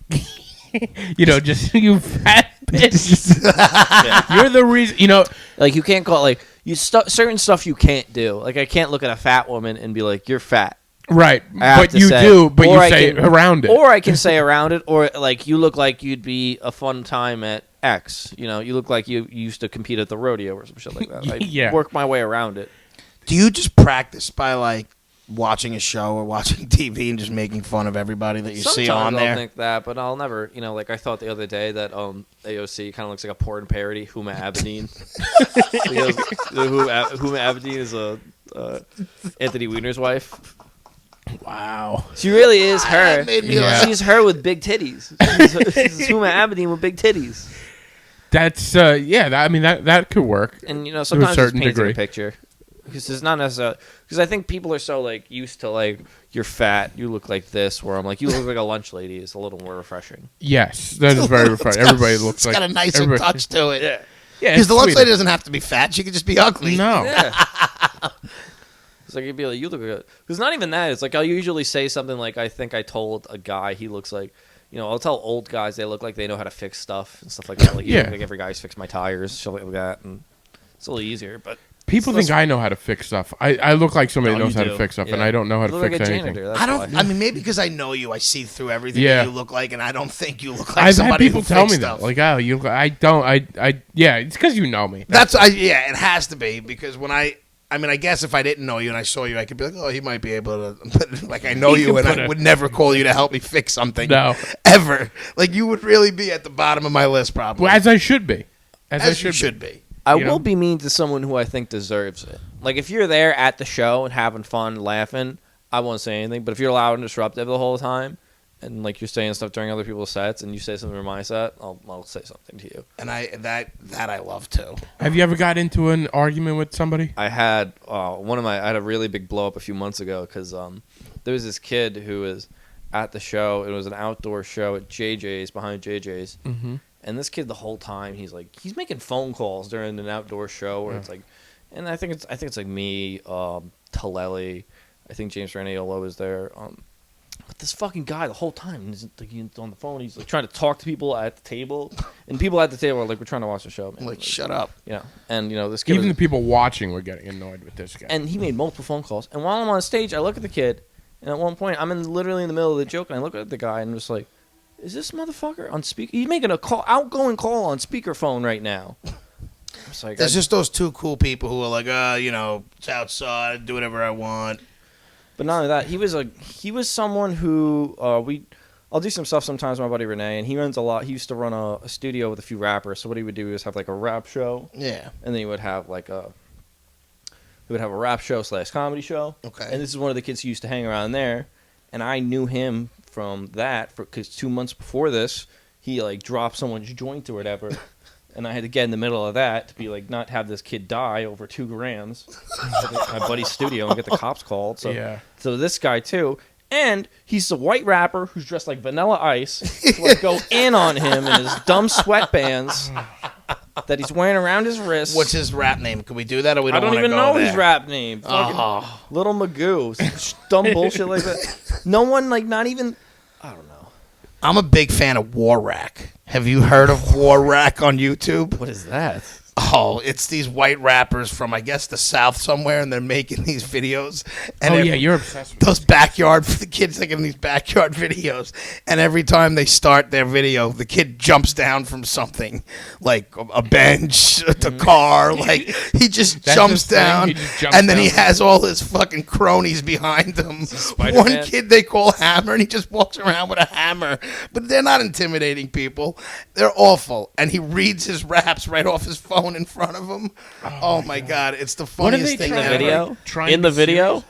just you fat bitch. You're the reason. Like, you can't call it, like, certain stuff you can't do. Like, I can't look at a fat woman and be like, "You're fat." Right, I have but to you say. do. But Or you I say can- around it. Or I can say around it, or like, you look like you'd be a fun time at X. You look like you used to compete at the rodeo or some shit like that. Like, Yeah. work my way around it. Do you just practice by, like, watching a show or watching TV and just making fun of everybody that you see on Sometimes there? I'll think that, but I'll never, like I thought the other day that AOC kind of looks like a porn parody, Huma Abedin. Because Huma Abedin is Anthony Weiner's wife. Wow. She really is her. That made me Yeah. laugh. She's her with big titties. She's Huma Abedin with big titties. That's that could work. And sometimes it's certain painting degree. a picture. Because it's not necessarily, because I think people are so like used to like, you're fat, you look like this, where I'm like, you look like a lunch lady. Is a little more refreshing. Yes, that is very refreshing. Everybody looks like It's got a nicer everybody- touch to it. Yeah. Yeah, Because it's the lunch sweeter. lady doesn't have to be fat. She could just be ugly. No. Yeah. It's like, you'd be like, you look good. Because not even that. It's like, I'll usually say something like, I think I told a guy he looks like, I'll tell old guys they look like they know how to fix stuff and stuff like that. Like, Yeah. like every guy's fixed my tires, shit like that. And it's a little easier, but. People think I know how to fix stuff. I look like somebody No, knows you how to do. fix stuff, and Yeah. I don't know how You to look fix like a anything. janitor, that's I don't. why. I mean, maybe because I know you, I see through everything Yeah. that you look like, and I don't think you look like I've had somebody people who tell me fixed that. stuff. Like, oh, you. I don't. Yeah, it's because you know me. Yeah, it has to be because when I mean, I guess if I didn't know you and I saw you, I could be like, oh, he might be able to. But like, I know you, and I would never call you to help me fix something. No. Ever. Like, you would really be at the bottom of my list, probably. Well, as I should be. As you should be. I You know? will be mean to someone who I think deserves it. Like, if you're there at the show and having fun, laughing, I won't say anything. But if you're loud and disruptive the whole time, and like you're saying stuff during other people's sets, and you say something in my set, I'll say something to you. And that I love too. Have you ever got into an argument with somebody? I had I had a really big blow up a few months ago because there was this kid who was at the show. It was an outdoor show at JJ's, behind JJ's. Mm-hmm. And this kid, the whole time, he's making phone calls during an outdoor show where it's like, and I think it's like me, Taleli, I think James Raniolo was there. But this fucking guy, the whole time, he's on the phone. He's like trying to talk to people at the table, and people at the table are like, "We're trying to watch the show, man." Like, shut up. And this kid, Even the people watching were getting annoyed with this guy. and he made multiple phone calls. And while I'm on stage, I look at the kid, and at one point, I'm literally in the middle of the joke, and I look at the guy, and I'm just like, is this motherfucker on speaker? He's making a outgoing call on speakerphone right now. It's like, There's just those two cool people who are like, it's outside, do whatever I want. but not only that, he was someone who I'll do some stuff sometimes with my buddy Renee, and he runs a lot. He used to run a studio with a few rappers. So what he would do is have like a rap show, Yeah. and then he would have a rap show / comedy show. Okay. And this is one of the kids who used to hang around there, and I knew him from that because 2 months before this, he like dropped someone's joint or whatever, and I had to get in the middle of that to be like not have this kid die over 2 grams at my buddy's studio and get the cops called. So Yeah. so this guy too, and he's a white rapper who's dressed like Vanilla Ice, to like go in on him in his dumb sweatbands that he's wearing around his wrists. What's his rap name? Can we do that, or we I don't don't wanna even go know there? his rap name. Fucking Little Magoo. Dumb bullshit like that. No one, like, not even... I don't know. I'm a big fan of War Rack. Have you heard of War Rack on YouTube? What is that? Oh, it's these white rappers from, I guess, the South somewhere, and they're making these videos. And Oh, yeah, you're obsessed with those backyard, the kids making these backyard videos, and every time they start their video, the kid jumps down from something, like a bench, the car, like he just That's jumps his thing? down, He just jumps and then he down? has all his fucking cronies behind him. Spider-Man? One kid they call Hammer, and he just walks around with a hammer, but they're not intimidating people. They're awful, and he reads his raps right off his phone in front of him. Oh my God, it's the What are funniest they thing In the trying ever. to video? trying In to the be video?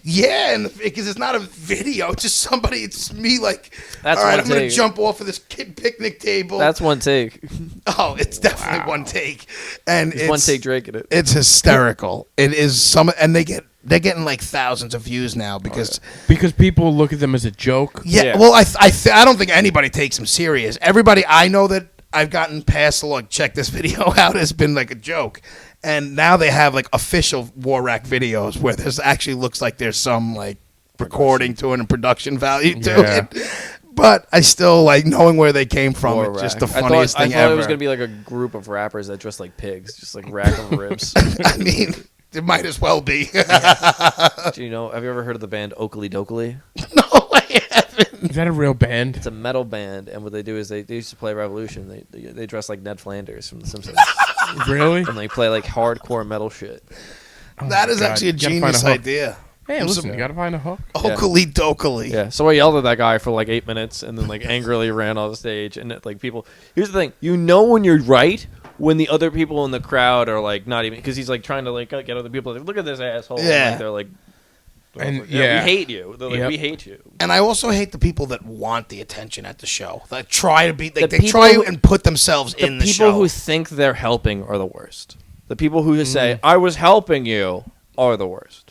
Yeah, and because it's not a video, it's just somebody. It's me, like, That's all right, one I'm gonna take. jump off of this kid picnic table. That's one take. Oh, it's definitely one take, and It's one take Drake in it. It's hysterical. It is and they're getting like thousands of views now because people look at them as a joke. yeah. Well, I don't think anybody takes them serious. Everybody I know that I've gotten past like check this video out has been like a joke, and now they have like official War Rack videos where there's actually looks like there's some like recording to it and production value to it. But I still like knowing where they came from. War It's just Rack. the funniest thing I thought ever. it was gonna be like a group of rappers that dress like pigs, just like rack of ribs. I mean, it might as well be. Do you know? Have you ever heard of the band Oakley Dokley? No, I haven't. Is that a real band? It's a metal band, and what they do is they used to play Revolution. They dress like Ned Flanders from The Simpsons, Really? and they play like hardcore metal shit. That is God. actually a You gotta find a genius hook. idea. Hey, listen, you gotta find a hook. Oakley Dokley. Yeah. So I yelled at that guy for like 8 minutes, and then like angrily ran off the stage. And like people, here's the thing: you know when you're right when the other people in the crowd are like not even because he's like trying to like get other people like look at this asshole. Yeah. Like, they're like. And we hate you. They're like, we hate you. And I also hate the people that want the attention at the show. That try to be, like, they people try who- and put themselves in the people show. who think they're helping are the worst. The people who just say, I was helping you, are the worst.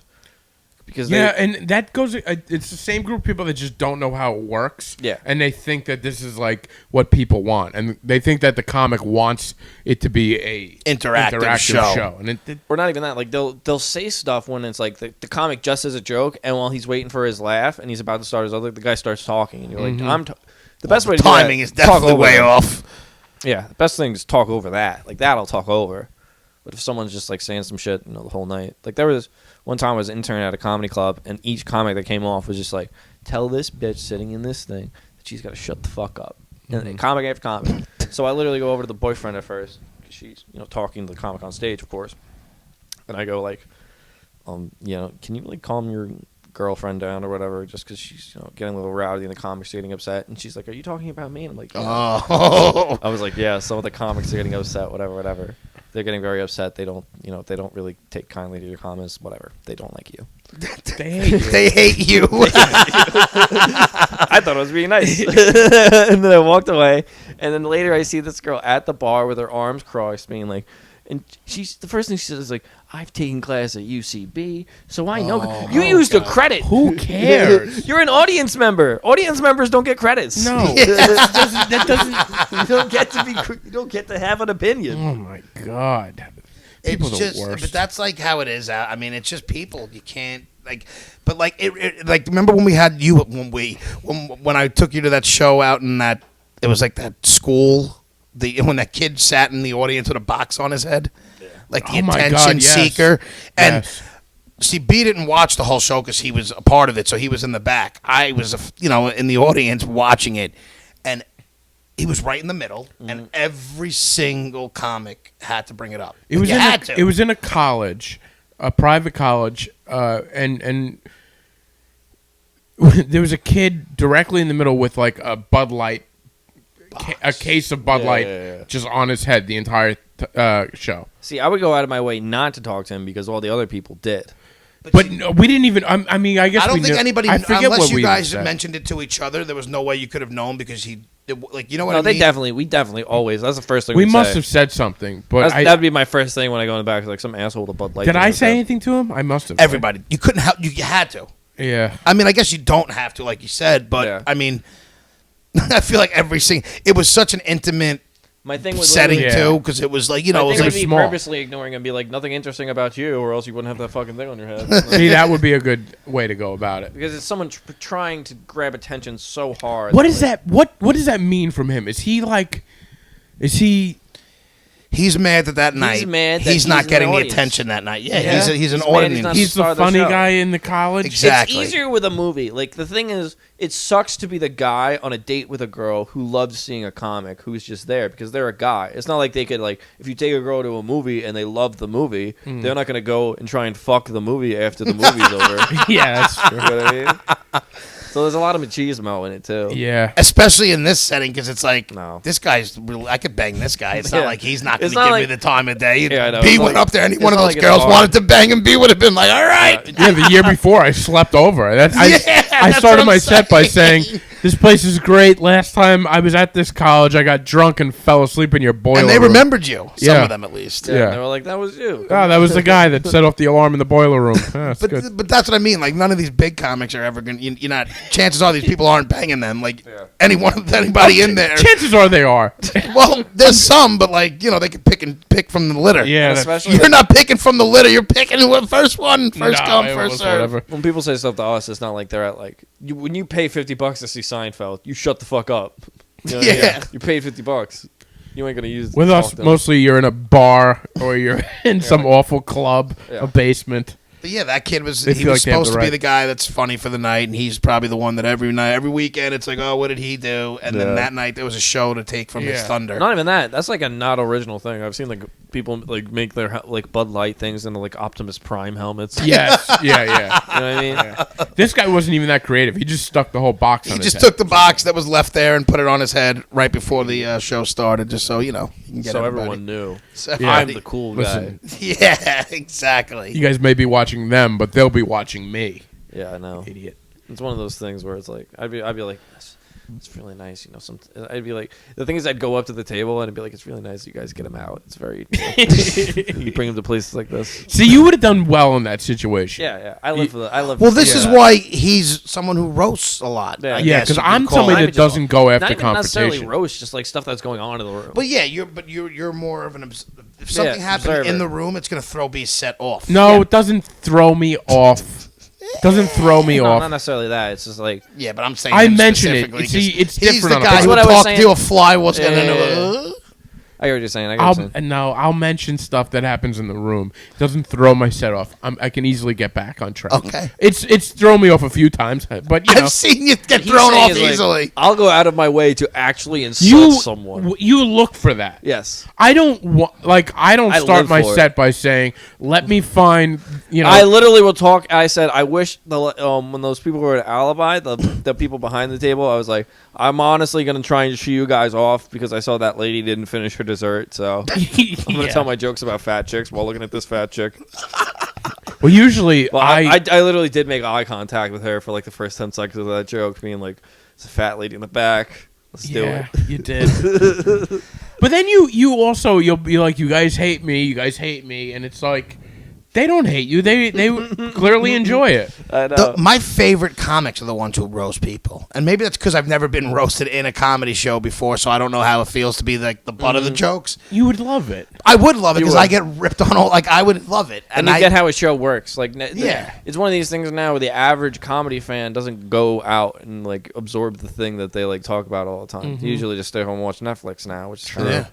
Because And that goes. It's the same group of people that just don't know how it works. Yeah. And they think that this is like what people want, and they think that the comic wants it to be a Interactive show. And it or not even that. Like they'll say stuff when it's like the comic just as a joke, and while he's waiting for his laugh and he's about to start his other, the guy starts talking, and you're like, the best way to timing do is that, talk definitely over way it. off. Yeah, the best thing is talk over that. Like that, I'll talk over. But if someone's just like saying some shit, the whole night. Like there was one time I was an intern at a comedy club, and each comic that came off was just like, tell this bitch sitting in this thing that she's got to shut the fuck up. And comic after comic. So I literally go over to the boyfriend at first, because she's talking to the comic on stage, of course. And I go like, can you like calm your girlfriend down or whatever, just because she's getting a little rowdy and the comics are getting upset. And she's like, are you talking about me? And I'm like, yeah. Oh. I was like, yeah, some of the comics are getting upset, whatever. They're getting very upset. They don't, they don't really take kindly to your comments, whatever. They don't like you. they hate you. They hate you. I thought it was being nice. And then I walked away. And then later I see this girl at the bar with her arms crossed being like, and she's the first thing she says is like, I've taken class at UCB, so I know. You used a credit. Who cares? You're an audience member. Audience members don't get credits. No, that doesn't. You don't get to be. You don't get to have an opinion. Oh my god, people are It's the worst. but that's like how it is. I mean, it's just people. You can't like, but like it like remember when we had you when I took you to that show out in that it was like that school when that kid sat in the audience with a box on his head, like the Oh my attention God, yes. seeker, and. Yes. See, B didn't watch the whole show because he was a part of it, so he was in the back. I was, in the audience watching it, and he was right in the middle, and every single comic had to bring it up. It was you had to. It was in a college, a private college, and there was a kid directly in the middle with like a Bud Light, a case of Bud Light just on his head the entire show. See, I would go out of my way not to talk to him because all the other people did. But no, we didn't even. I mean, I guess I don't we think knew- anybody, I forget unless what you we guys said. mentioned it to each other, there was no way you could have known because you know what No, I mean? we definitely always. That's the first thing We we'd must say. have said something, but That'd be my first thing when I go in the back. Like some asshole with a Bud Light. did in I his say head. anything to him? I must have. Everybody. You couldn't help. You had to. Yeah. I mean, I guess you don't have to, like you said, but Yeah. I mean, I feel like it was such an intimate My thing would setting literally- too, because it was like it My was thing like would be small. purposely ignoring and be like nothing interesting about you, or else you wouldn't have that fucking thing on your head. See, that would be a good way to go about it. Because it's someone trying to grab attention so hard. What is that? What does that mean from him? Is he like? Is he? he's mad that night mad that he's not he's in getting the the audience. attention that night. Yeah, Yeah. he's an He's mad audience. he's not He's star the of the funny show. guy in the college. Exactly. It's easier with a movie. Like the thing is, it sucks to be the guy on a date with a girl who loves seeing a comic who's just there because they're a guy. It's not like they could like if you take a girl to a movie and they love the movie, they're not gonna go and try and fuck the movie after the movie's over. Yeah, that's true. You know what I mean? So there's a lot of machismo in it too. Yeah. Especially in this setting, because it's like, No. this guy's really, I could bang this guy. It's not Yeah. like he's not going It's to not give like- me the time of day. Yeah, I know. B It's went like- up there, any it's one of not those like it's girls hard. wanted to bang him. B would have been like, all right. Yeah, the year before I slept over. I that's started what my I'm set by saying. saying, "This place is great. Last time I was at this college, I got drunk and fell asleep in your boiler And they room." remembered you. Some Yeah. of them, at least. Yeah. They were like, that was you. Oh, that was the guy that set off the alarm in the boiler room. Oh, that's good. But that's what I mean. Like, none of these big comics are ever going to, you're not, chances are these people aren't banging them. Like, anybody in there. Chances are they are. Well, there's some, but like, they could pick from the litter. Yeah, And that's- especially You're not picking from the litter. You're picking the first one. First No, come, it first was serve. whatever. when people say stuff to us, it's not like they're at like when you pay $50 to see Seinfeld, you shut the fuck up. You know what I mean? Yeah. You paid $50. You ain't gonna use With talk us, to them. mostly you're in a bar or you're in some awful club, Yeah. a basement. But yeah, that kid was They he feel was like they have supposed the to be right. the guy that's funny for the night, and he's probably the one that every night, every weekend, it's like, oh, what did he do? And then Yeah. that night there was a show to take from his Yeah. thunder. Not even that. That's like a not original thing. I've seen like people like make their like Bud Light things into like Optimus Prime helmets. Yes, yeah. You know what I mean? This guy wasn't even that creative. He just stuck the whole box on He his just head. took the box that was left there and put it on his head right before the show started, just so you can get So everybody. everyone knew. So Yeah. I'm the cool Listen, guy. Yeah, exactly. You guys may be watching them, but they'll be watching me. Yeah, I know. Idiot. It's one of those things where it's like I'd be like, it's really nice, I'd be like, the thing is, I'd go up to the table and I'd be like, it's really nice you guys get him out. It's very, you bring him to places like this. See, you would have done well in that situation. Yeah. I live for the. I live. Well, this for is that. why he's someone who roasts a lot. Yeah. I Yeah, guess because you could I'm call somebody it. that doesn't go after not even necessarily confrontation. roast, just like stuff that's going on in the room. But yeah, you're more of an. If something happens observer. in the room, it's gonna throw B set off. No, it doesn't throw me off. Doesn't throw me no, off. not necessarily that. It's just like Yeah, but I'm saying I him mention it. specifically See, 'cause it's he's different the on a guy podcast. who What would I was talk saying- to a fly was Yeah, and then yeah. I get what you're saying. I get what you're saying. I'll mention stuff that happens in the room. It doesn't throw my set off. I can easily get back on track. Okay. It's thrown me off a few times, but you know, I've seen you get He's thrown saying off is, like, easily. I'll go out of my way to actually insult someone. you look for that. Yes. I don't I don't I start live my for set by saying, "Let me find." I literally will talk. I said, I wish when those people were at Alibi, the people behind the table, I was like, I'm honestly gonna try and shoo you guys off because I saw that lady didn't finish her dessert, so I'm gonna tell my jokes about fat chicks while looking at this fat chick. Well, usually Well, I literally did make eye contact with her for like the first 10 seconds of that joke, being like, "It's a fat lady in the back. Let's do it." You did. But then you also you'll be like, "You guys hate me. You guys hate me," and it's like. They don't hate you. They clearly enjoy it. I know. My favorite comics are the ones who roast people, and maybe that's because I've never been roasted in a comedy show before, so I don't know how it feels to be like the butt of the jokes. You would love it. I would love it You because would. I get ripped on all. Like I would love it, and you get how a show works. Like, Yeah. it's one of these things now where the average comedy fan doesn't go out and like absorb the thing that they like talk about all the time. They usually just stay home and watch Netflix now, which is true. Yeah.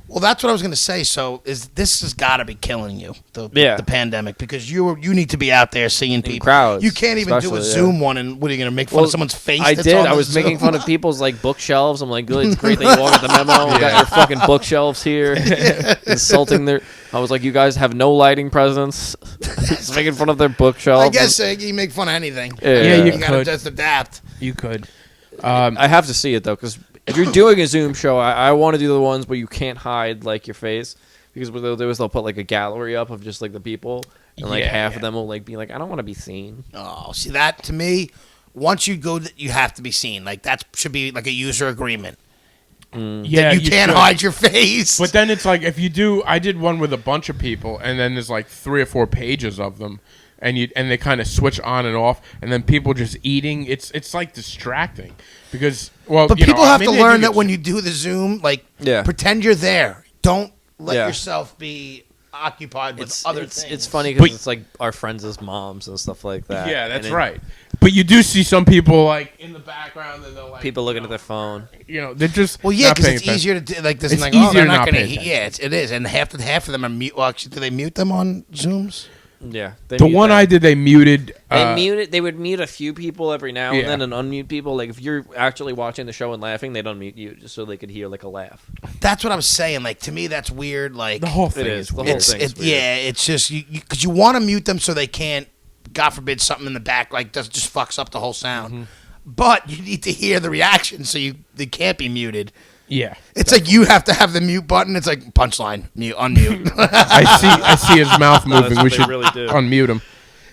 Well, that's what I was going to say. So, this has got to be killing you, the pandemic, because you need to be out there seeing people. crowds, You can't even do a especially, Zoom one, and what are you going to make fun of someone's face? I that's did. on I the was Zoom? making fun of people's like bookshelves. I'm like, good, it's great that you all got the memo. We got your fucking bookshelves here, insulting their. I was like, you guys have no lighting presence. Just making fun of their bookshelves. I guess you can make fun of anything. Yeah, you You got to could. just adapt. You could. I have to see it though, because if you're doing a Zoom show, I want to do the ones where you can't hide like your face, because what they'll do is they'll put like a gallery up of just like the people, and like half of them will like be like, I don't want to be seen. Oh, see that to me. Once you go, you have to be seen. Like that should be like a user agreement. Yeah, you can't should. hide your face. But then it's like if you do. I did one with a bunch of people, and then there's like 3 or 4 pages of them, and they kind of switch on and off, and then people just eating. It's like distracting because But you know, people I have mean, to they learn do that get- when you do the Zoom, like, Yeah. pretend you're there. Don't let Yeah. yourself be occupied with other things. It's funny But- because it's like our friends' moms and stuff like that. Yeah, that's And then right. But you do see some people like in the background, and they're like People looking at their phone. You know, they're just Well, yeah, not because paying it's attention. easier to do, like this. It's Like, oh, easier they're to not not going pay to. Yeah, it is, and half of them are mute. Well, actually, do they mute them on Zooms? Yeah, they The mute one them. I did, they muted. They muted. They would mute a few people every now Yeah. and then, and unmute people. Like if you're actually watching the show and laughing, they'd unmute you just so they could hear like a laugh. That's what I was saying. Like to me, that's weird. Like the whole thing is. is The whole weird. it's thing is weird. yeah, it's just you because you want to mute them so they can't. God forbid something in the back like just fucks up the whole sound. but you need to hear the reaction, so they can't be muted. Yeah. It's like you have to have the mute button. It's like punchline, mute, unmute. I see his mouth moving. what We they should really do. unmute him.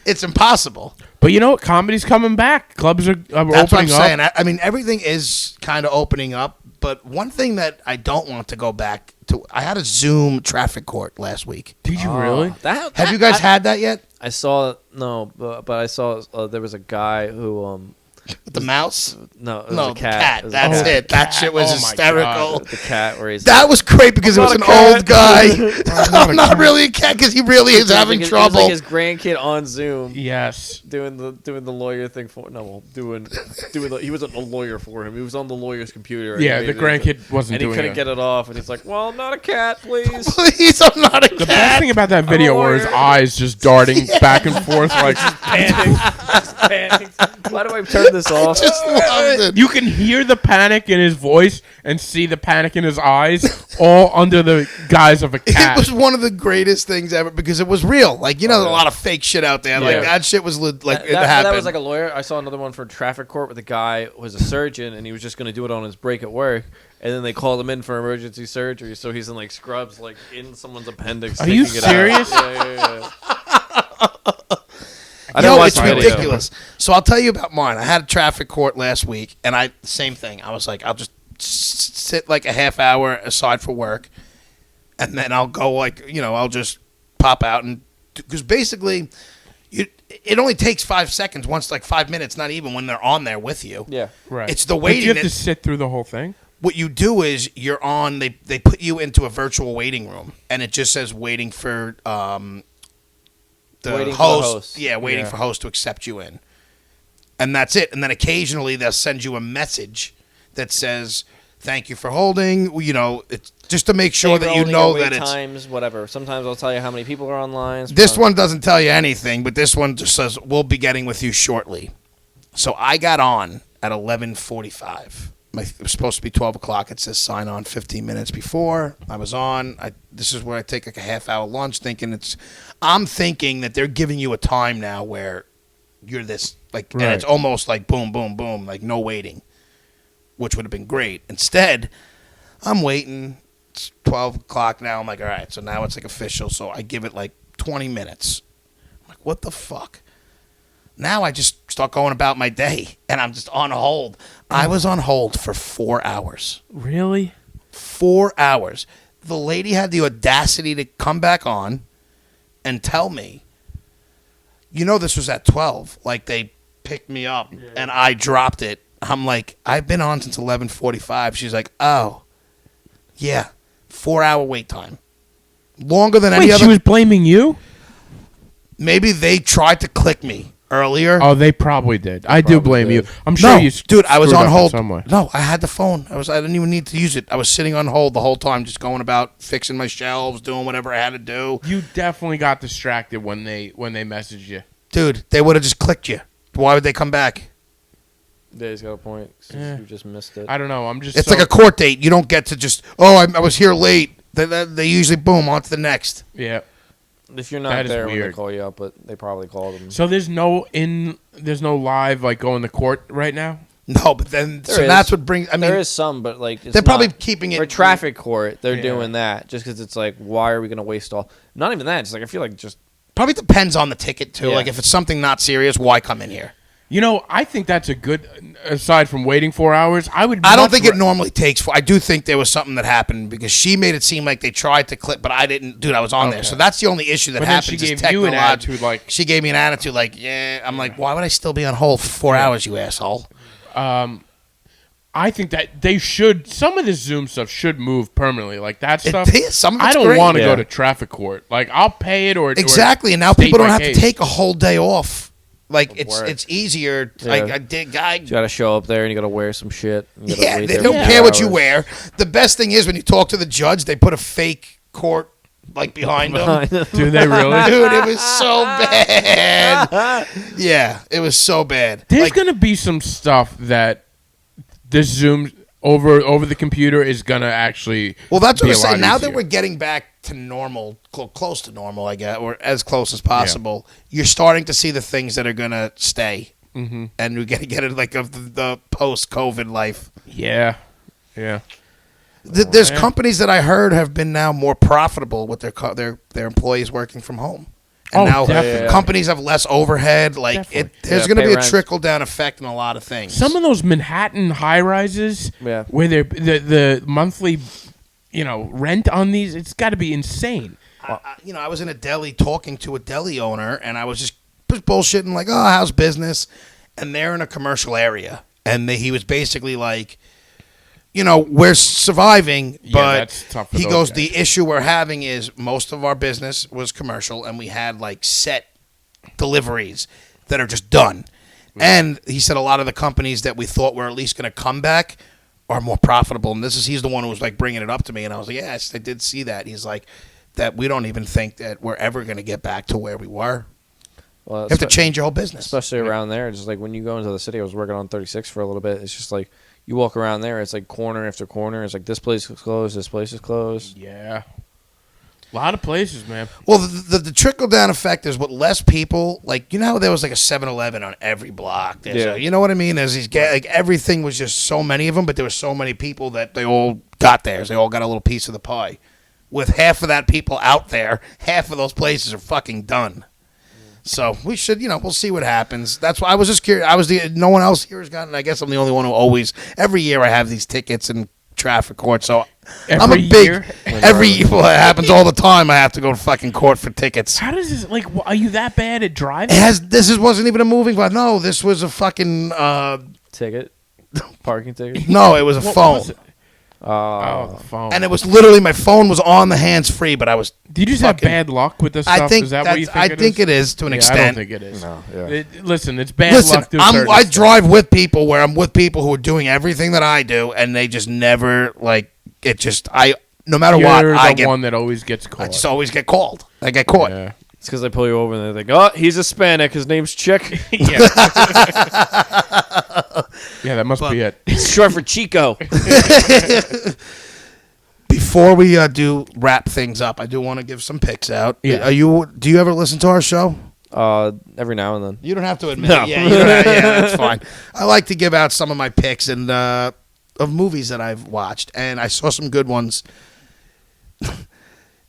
It's impossible. But you know what? Comedy's coming back. Clubs are That's what I'm opening up. saying. I mean, everything is kind of opening up. But one thing that I don't want to go back to, I had a Zoom traffic court last week. Did you really? Have you guys had that yet? I saw but I saw there was a guy who With the mouse? no, it was No, a the cat. cat. It was a That's cat. it. That shit was Oh my hysterical. The cat where he's That was great because it was an not a cat. old guy. I'm not really a cat because he really is having It was trouble. like his grandkid on Zoom Yes. doing the lawyer thing for doing he wasn't a lawyer for him. He was on the lawyer's computer. and Yeah, he the made it- grandkid wasn't and he doing couldn't it. get it off, and he's like, "Well, I'm not a cat, please." Please, I'm not a The best cat. thing about that video were his lawyer. eyes just darting back and forth like Panicked. Why do I turn this off? Just loved it. you can hear the panic in his voice and see the panic in his eyes all under the guise of a It cat. was one of the greatest things ever because it was real. Like, there's a lot of fake shit out there. Like, Yeah. that shit was it That happened. was like a lawyer. I saw another one for traffic court with a guy who was a surgeon, and he was just going to do it on his break at work. And then they called him in for emergency surgery, so he's in like scrubs, like in someone's appendix. Are you taking it out. serious? Yeah. I didn't Yo, watch it's the video. ridiculous. So I'll tell you about mine. I had a traffic court last week, and same thing. I was like, I'll just sit like a half hour aside for work, and then I'll go I'll just pop out and because basically, it only takes 5 seconds. Once like 5 minutes, not even when they're on there with you. Yeah. right. It's the But waiting. you have to that- sit through the whole thing. what you do is you're on. They put you into a virtual waiting room, and it just says waiting for the Waiting for the host. host. Yeah, waiting Yeah. for host to accept you in, and that's it. And then occasionally they'll send you a message that says thank you for holding. It's just to make sure that you know that it's. times, whatever. Sometimes I'll tell you how many people are online. This one doesn't tell you anything, but this one just says we'll be getting with you shortly. So I got on at 11:45. It was supposed to be 12 o'clock. It says sign on 15 minutes before. I was on. This is where I take like a half-hour lunch I'm thinking that they're giving you a time now where you're this, like, and it's almost like boom, boom, boom, like no waiting, which would have been great. Instead, I'm waiting. It's 12 o'clock now. I'm like, all right, so now it's like official. So I give it like 20 minutes. I'm like, what the fuck? Now I just start going about my day, and I'm just on hold. I was on hold for 4 hours. Really? 4 hours. The lady had the audacity to come back on and tell me, this was at 12. Like, they picked me up, and I dropped it. I'm like, I've been on since 11:45. She's like, oh, yeah, 4 hour wait time. Longer than any Wait, other. she was blaming you? Maybe they tried to click me earlier. Oh, they probably did. I do blame you. I'm sure No, you dude, I was screwed on up in hold. some way. No, I had the phone. I didn't even need to use it. I was sitting on hold the whole time, just going about fixing my shelves, doing whatever I had to do. You definitely got distracted when they messaged you. Dude, they would have just clicked you. Why would they come back? Yeah, he's got a point. You just missed it. I don't know. I'm just. It's like a court date. You don't get to just, I was here late. They usually boom on to the next. Yeah. If you're That not is there when they weird. call you up, but they probably called him. So there's no live like going to court right now. No, but then There is. that's what brings. I mean, There is some, but like it's they're probably not- keeping it for traffic court. They're Yeah. doing that just because it's like, why are we going to waste all? Not even that. It's like I feel like just probably depends on the ticket too. Yeah. Like if it's something not serious, why come in here? I think that's a good. Aside from waiting 4 hours, I would. I don't much think it ra- normally takes. I do think there was something that happened because she made it seem like they tried to clip, but I didn't. Dude, I was on there, Okay. so that's the only issue that But then happens. she is gave you an technolog- attitude like. she gave me an attitude like, yeah. I'm like, why would I still be on hold for 4 hours, you asshole? I think that they should. Some of this Zoom stuff should move permanently, like that It stuff. is. Some of I it's don't great. want to go Yeah. to traffic court. Like I'll pay it or Exactly, and now state people don't my have case. to take a whole day off. Like it's work. it's easier. Yeah. Like I did, you guy. got to show up there and you got to wear some shit. You gotta Yeah, wait they there don't for care 2 what you hours. wear. The best thing is when you talk to the judge, they put a fake court like behind them. Do they really? Dude, it was so bad. Yeah, it was so bad. There's Like, gonna be some stuff that this Zoom over the computer is gonna actually. well, that's what be I'm a lot saying. Now that easier. we're getting back to normal, close to normal, I guess, or as close as possible, you're starting to see the things that are gonna stay. and we get it like of the post-COVID life. Yeah. There's companies that I heard have been now more profitable with their employees working from home. And now definitely. companies have less overhead. Like there's going to be a trickle down effect in a lot of things. Some of those Manhattan high rises, where the monthly, rent on these, it's got to be insane. I was in a deli talking to a deli owner, and I was just bullshitting like, "Oh, how's business?" And they're in a commercial area, and he was basically like, we're surviving, but that's tough for he those goes, guys. the issue we're having is most of our business was commercial, and we had like set deliveries that are just done. And he said a lot of the companies that we thought were at least going to come back are more profitable. And he's the one who was like bringing it up to me, and I was like, yes, I did see that. He's like, that we don't even think that we're ever going to get back to where we were. Well, You have to change your whole business. especially around there. It's just like when you go into the city. I was working on 36 for a little bit. It's just like you walk around there. It's like corner after corner. It's like this place is closed. This place is closed. Yeah. A lot of places, man. Well, the trickle-down effect is with less people. Like, how there was like a 7-Eleven on every block. You know what I mean? There's these like everything was just so many of them, but there were so many people that they all got theirs. They all got a little piece of the pie. With half of that people out there, half of those places are fucking done. So we should, we'll see what happens. That's why I was just curious. No one else here has gotten. I guess I'm the only one who always. Every year I have these tickets and traffic court. So I'm a big. Every year, well, it happens all the time. I have to go to fucking court for tickets. How does this, are you that bad at driving? This wasn't even a moving car. No, this was a fucking. Ticket, parking ticket. No, it was a What phone. was it? Oh, the phone. And it was literally my phone was on the hands free, but I was. Do you just have bad luck with this stuff? I think is that what you think I think it is to an extent. I don't think it is. No, yeah. Listen, it's bad Listen, luck to a certain I extent. drive with people where I'm with people who are doing everything that I do, and they just never like it. No matter what, You're I the get. one that always gets I caught. just always get called. I get caught. Yeah. It's because they pull you over and they're like, "Oh, he's Hispanic. His name's Chick. Yeah. Yeah, that must be it. It's short for Chico." Before we do wrap things up, I do want to give some picks out. Yeah. Do you ever listen to our show? Every now and then. You don't have to admit No. it. Yeah, that's fine. I like to give out some of my picks and of movies that I've watched, and I saw some good ones.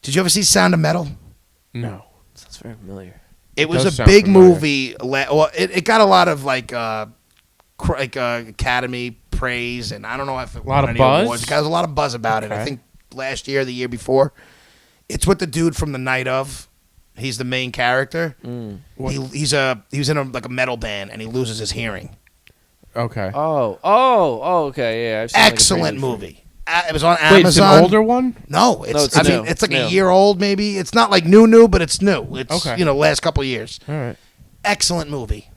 Did you ever see Sound of Metal? No. Sounds very familiar. It was does a sound big familiar. movie. It got a lot of Academy praise, and I don't know if it Lot won of any buzz? awards. It got a lot of buzz about it. I Okay. think last year, or the year before. It's with the dude from The Night Of. He's the main character. He was in a metal band, and he loses his hearing. Okay. Oh, okay, yeah. I've seen, Excellent like, a preview. movie. It was on Wait, it's Amazon. an older one? No, it's I new. mean, it's like New. a year old, maybe. It's not like new, but it's new. It's Okay. last couple of years. All right. Excellent movie.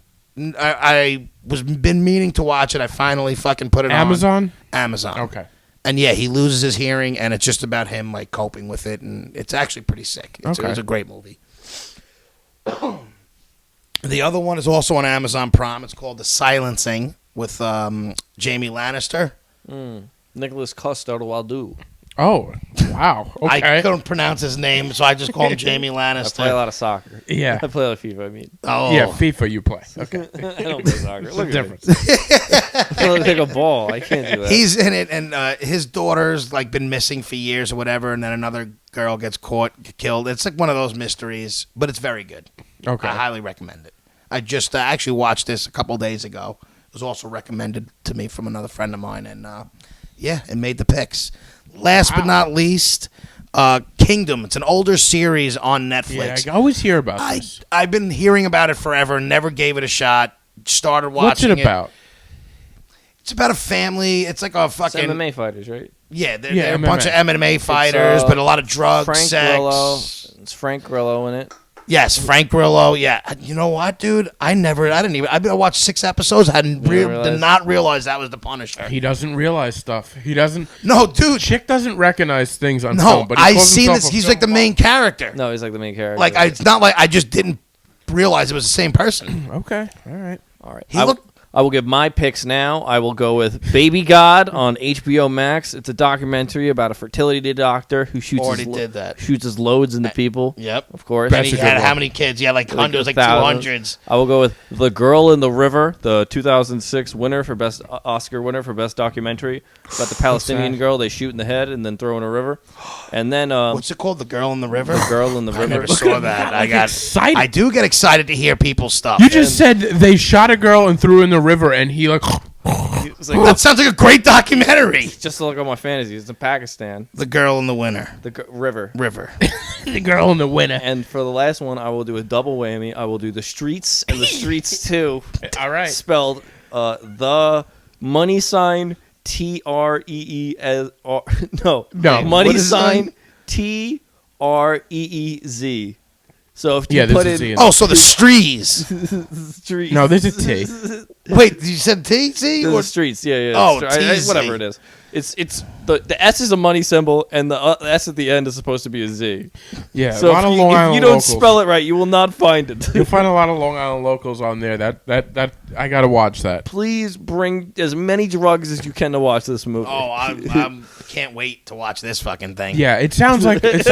I was been meaning to watch it. I finally fucking put it Amazon? on Amazon. Okay. And yeah, he loses his hearing, and it's just about him like coping with it, and it's actually pretty sick. It's Okay. a great movie. The other one is also on Amazon Prime. It's called The Silencing with Jamie Lannister. Nicholas Coster-Waldau. Oh, wow. Okay. I couldn't pronounce his name, so I just call him Jamie I Lannister. play a lot of soccer. Yeah. I play a lot of FIFA. I mean, Oh, Yeah, FIFA you play. Okay. I don't play soccer. What's Look the at me. difference? I look like a ball. I can't do that. He's in it, and his daughter's like been missing for years or whatever, and then another girl gets killed. It's like one of those mysteries, but it's very good. Okay. I highly recommend it. I just actually watched this a couple days ago. It was also recommended to me from another friend of mine, and it made the picks. Last but not least, Kingdom. It's an older series on Netflix. Yeah, I always hear about this. I've been hearing about it forever. Never gave it a shot. Started What's watching it about? It's about a family. It's like a It's fucking MMA fighters, right? yeah. They're Yeah, a bunch of MMA fighters, but a lot of drugs, Frank sex. Grillo. It's Frank Grillo in it. Yes, Frank Grillo. Yeah, you know what, I watched 6 episodes. I did not realize that was the Punisher. He doesn't realize stuff. He doesn't. No, dude. Chick doesn't recognize things on No, film, but he I calls seen himself this. a He's film like the main character. No, he's like the main character. It's not like I just didn't realize it was the same person. Okay, all right. All right. He looked I will give my picks now. I will go with Baby God on HBO Max. It's a documentary about a fertility doctor who shoots his loads into people. Yep. Of course. And he had how many kids? Yeah, like hundreds, like 200s. I will go with The Girl in the River, the 2006 winner for best Oscar winner for best documentary about the Palestinian girl they shoot in the head and then throw in a river. And then what's it called? The Girl in the River? The Girl in the River. I never saw that. I got excited. I do get excited to hear people's stuff. You just said they shot a girl and threw her in the river, and he like. That sounds like a great documentary. Just to look at my fantasies. It's in Pakistan. The Girl in the Winter. River. The Girl in the Winter. And for the last one, I will do a double whammy. I will do The Streets and The Streets 2. All right. Spelled the money sign TREES. No. Money sign TREEZ. So if you put it, so the streets. Streets. No, there's a T. Wait, you said T? Z? The streets. Yeah. Oh, whatever it is. It's the S is a money symbol, and the S at the end is supposed to be a Z. Yeah, so a lot of Long Island if you don't locals. spell it right, you will not find it. You'll find a lot of Long Island locals on there. That I gotta watch that. Please bring as many drugs as you can to watch this movie. Oh, I can't wait to watch this fucking thing. Yeah, it sounds like a This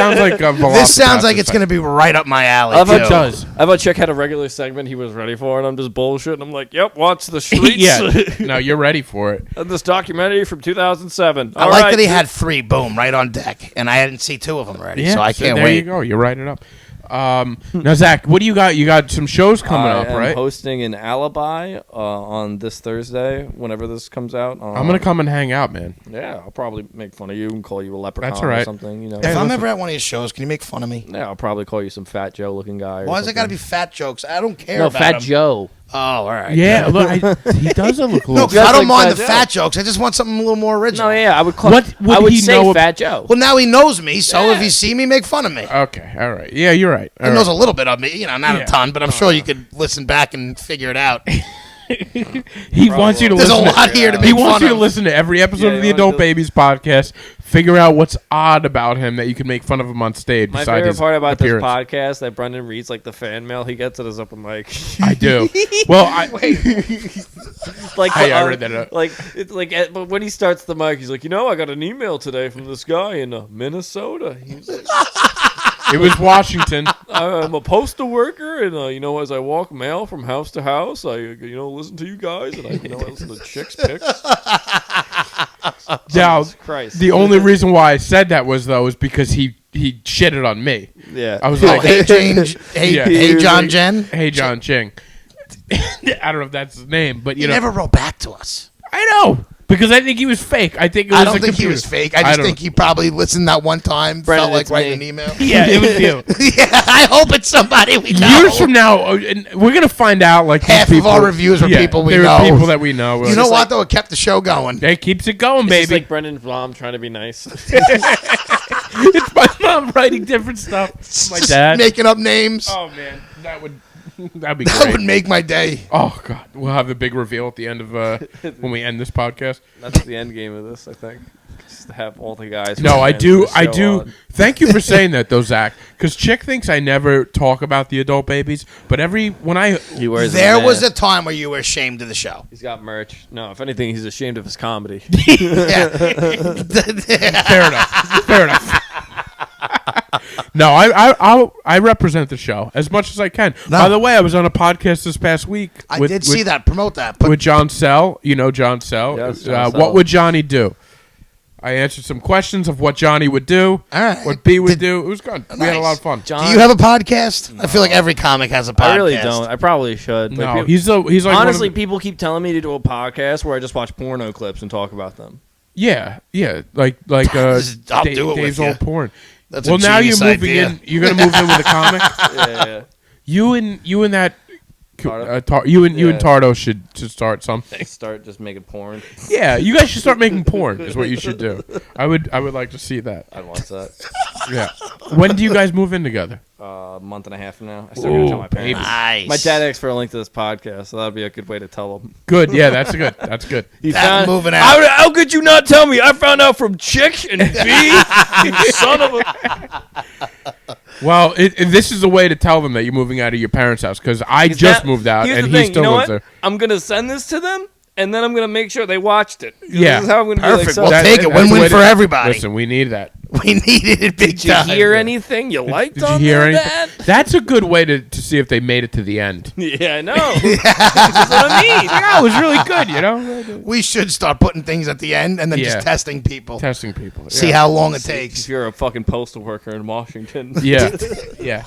sounds like it's gonna be right up my alley. It does. I have a chick had a regular segment he was ready for, and I'm just bullshitting. I'm like, yep, watch The Streets. Yeah, no, you're ready for it. And this documentary from 2007. I like that he had 3, boom, right on deck, and I didn't see 2 of them already, so I can't there wait. There you go. You write it up. Now, Zach, what do you got? You got some shows coming up, right? I'm hosting an Alibi on this Thursday, whenever this comes out. I'm going to come and hang out, man. Yeah, I'll probably make fun of you and call you a leprechaun That's all right. or something. You know. If I'm ever at one of your shows, can you make fun of me? Yeah, I'll probably call you some Fat Joe looking guy. Why does it got to be fat jokes? I don't care No, about Fat them. Joe. Oh, all right. Yeah, look, he does look a No, little. 'cause I don't mind Fat the Joe. fat jokes. I just want something a little more original. No, yeah, I would call. What would I would he say know Fat Joe. Well, now he knows me, so Yeah. if he see me, make fun of me. Okay, all right. Yeah, you're right. He knows a little bit of me, not Yeah. a ton, but I'm sure you could listen back and figure it out. He wants you to There's listen. a lot here to make He fun wants you to of. listen to every episode Yeah, of the you Adult want to- Babies podcast. Figure out what's odd about him that you can make fun of him on stage. My besides favorite his part about appearance. this podcast that Brendan reads like the fan mail he gets at his open mic. I do. Well, Like Hey, I read that up. But when he starts the mic, he's like, I got an email today from this guy in Minnesota. He's like, it was Washington. I'm a postal worker, and as I walk mail from house to house, I listen to you guys, and I listen to chicks' picks. Now, Christ. the only reason why I said that was because he shitted on me. Yeah, I was Oh, like, hey, Jane, hey, John Jen. Hey, John Ching. I don't know if that's his name, but He you know, never wrote back to us. I know because I think he was fake. I think it was I don't a think he computer. was fake. I just don't think he probably listened that one time, Brendan, felt like it's writing me. an email. Yeah, it was you. Yeah, I hope it's somebody we know. Years from now, and we're gonna find out like Half these of our people- reviews are people we they're know. people that we know. You know what, though? It kept the show going. That keeps it going, It's baby. just like Brendan's mom trying to be nice. It's my mom writing different stuff. My Just dad. making up names. Oh man, that'd be That great. would make my day. Oh god, we'll have the big reveal at the end of when we end this podcast. That's the end game of this, I think. Just to have all the guys. No, I do. I do. On. Thank you for saying that, though, Zach. Because Chick thinks I never talk about the adult babies, but when I He wears There a was mask. a time where you were ashamed of the show. He's got merch. No, if anything, he's ashamed of his comedy. Yeah. fair enough. No, I represent the show as much as I can. No. By the way, I was on a podcast this past week. I did see that. Promote that. With John Sell. You know John Sell. Yes, John Sell. What would Johnny do? I answered some questions of what Johnny would do. All right. What B would do. It was good. We had a Nice. lot of fun. John, Do you have a podcast? I feel like every comic has a podcast. I really don't. I probably should. No, Like, he's like one honestly, of the- people keep telling me to do a podcast where I just watch porno clips and talk about them. Yeah, like I'll do it Dave's with you. old porn. That's a Well, now you're genius moving idea. in. You're gonna move in with a comic. Yeah. You and that. Tardo? You and Yeah. Tardo should start something. Start just making porn. Yeah, you guys should start making porn. Is what you should do. I would like to see that. I'd watch that. Yeah. When do you guys move in together? A month and a half from now. I still gotta tell my baby. parents. Nice. My dad asked for a link to this podcast, so that'd be a good way to tell them. Good. Yeah, that's good. That's good. That's moving out. How could you not tell me? I found out from Chick and B. You son of a. Well, this is a way to tell them that you're moving out of your parents' house because I just moved out Here's and the he thing, still you know lives what? there. I'm gonna send this to them, and then I'm gonna make sure they watched it. Yeah. This is how I'm gonna be Perfect. like, so, We'll take it. that's the Win-win way for to- everybody. Listen, we need that. We needed it big did you time. hear anything you liked Did you on hear there, anything? Dad? That's a good way to see if they made it to the end. Yeah, I know. That's what I mean. Yeah, it was really good, you know? We should start putting things at the end and then Yeah. just testing people. Testing people. See yeah. how long it If takes. you're a fucking postal worker in Washington. Yeah. Yeah.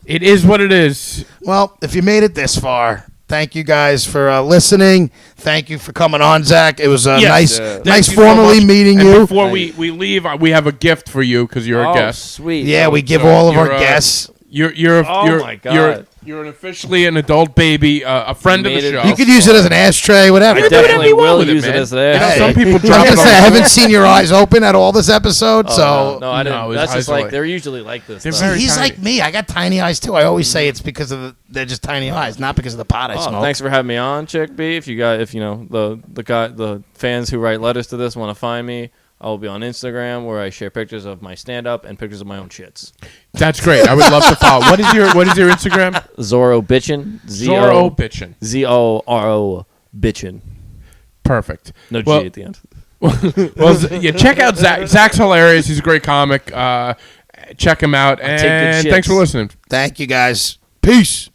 It is what it is. Well, if you made it this far, thank you guys for listening. Thank you for coming on, Zach. It was Yes. nice Thank you so formally much. meeting And you. before we leave, we have a gift for you because you're a Oh, guest. sweet. Yeah, we give So all of our you're, guests. Oh, my God. You're officially an adult baby, a friend of the made it. show. You could use it as an ashtray, whatever. I do whatever definitely you want will with it, use it man. as You know, that. some people I was drop gonna it on say I the haven't seen your eyes open at all this episode, Oh, so no, I didn't. No, his That's just eyes are like they're usually like this. They're though. very he's tiny. like me. I got tiny eyes too. I always say it's because of they're just tiny eyes, not because of the pot I Oh, smoke. thanks for having me on, Chick B. If you know the fans who write letters to this want to find me, I will be on Instagram where I share pictures of my stand up and pictures of my own shits. That's great. I would love to follow. What is your Instagram? Zorro bitchin. Zorro bitchin. Zoro bitchin. Perfect. No Well- G at the end. Well, yeah, check out Zach. Zach's hilarious. He's a great comic. Check him out. take good And shits. thanks for listening. Thank you guys. Peace.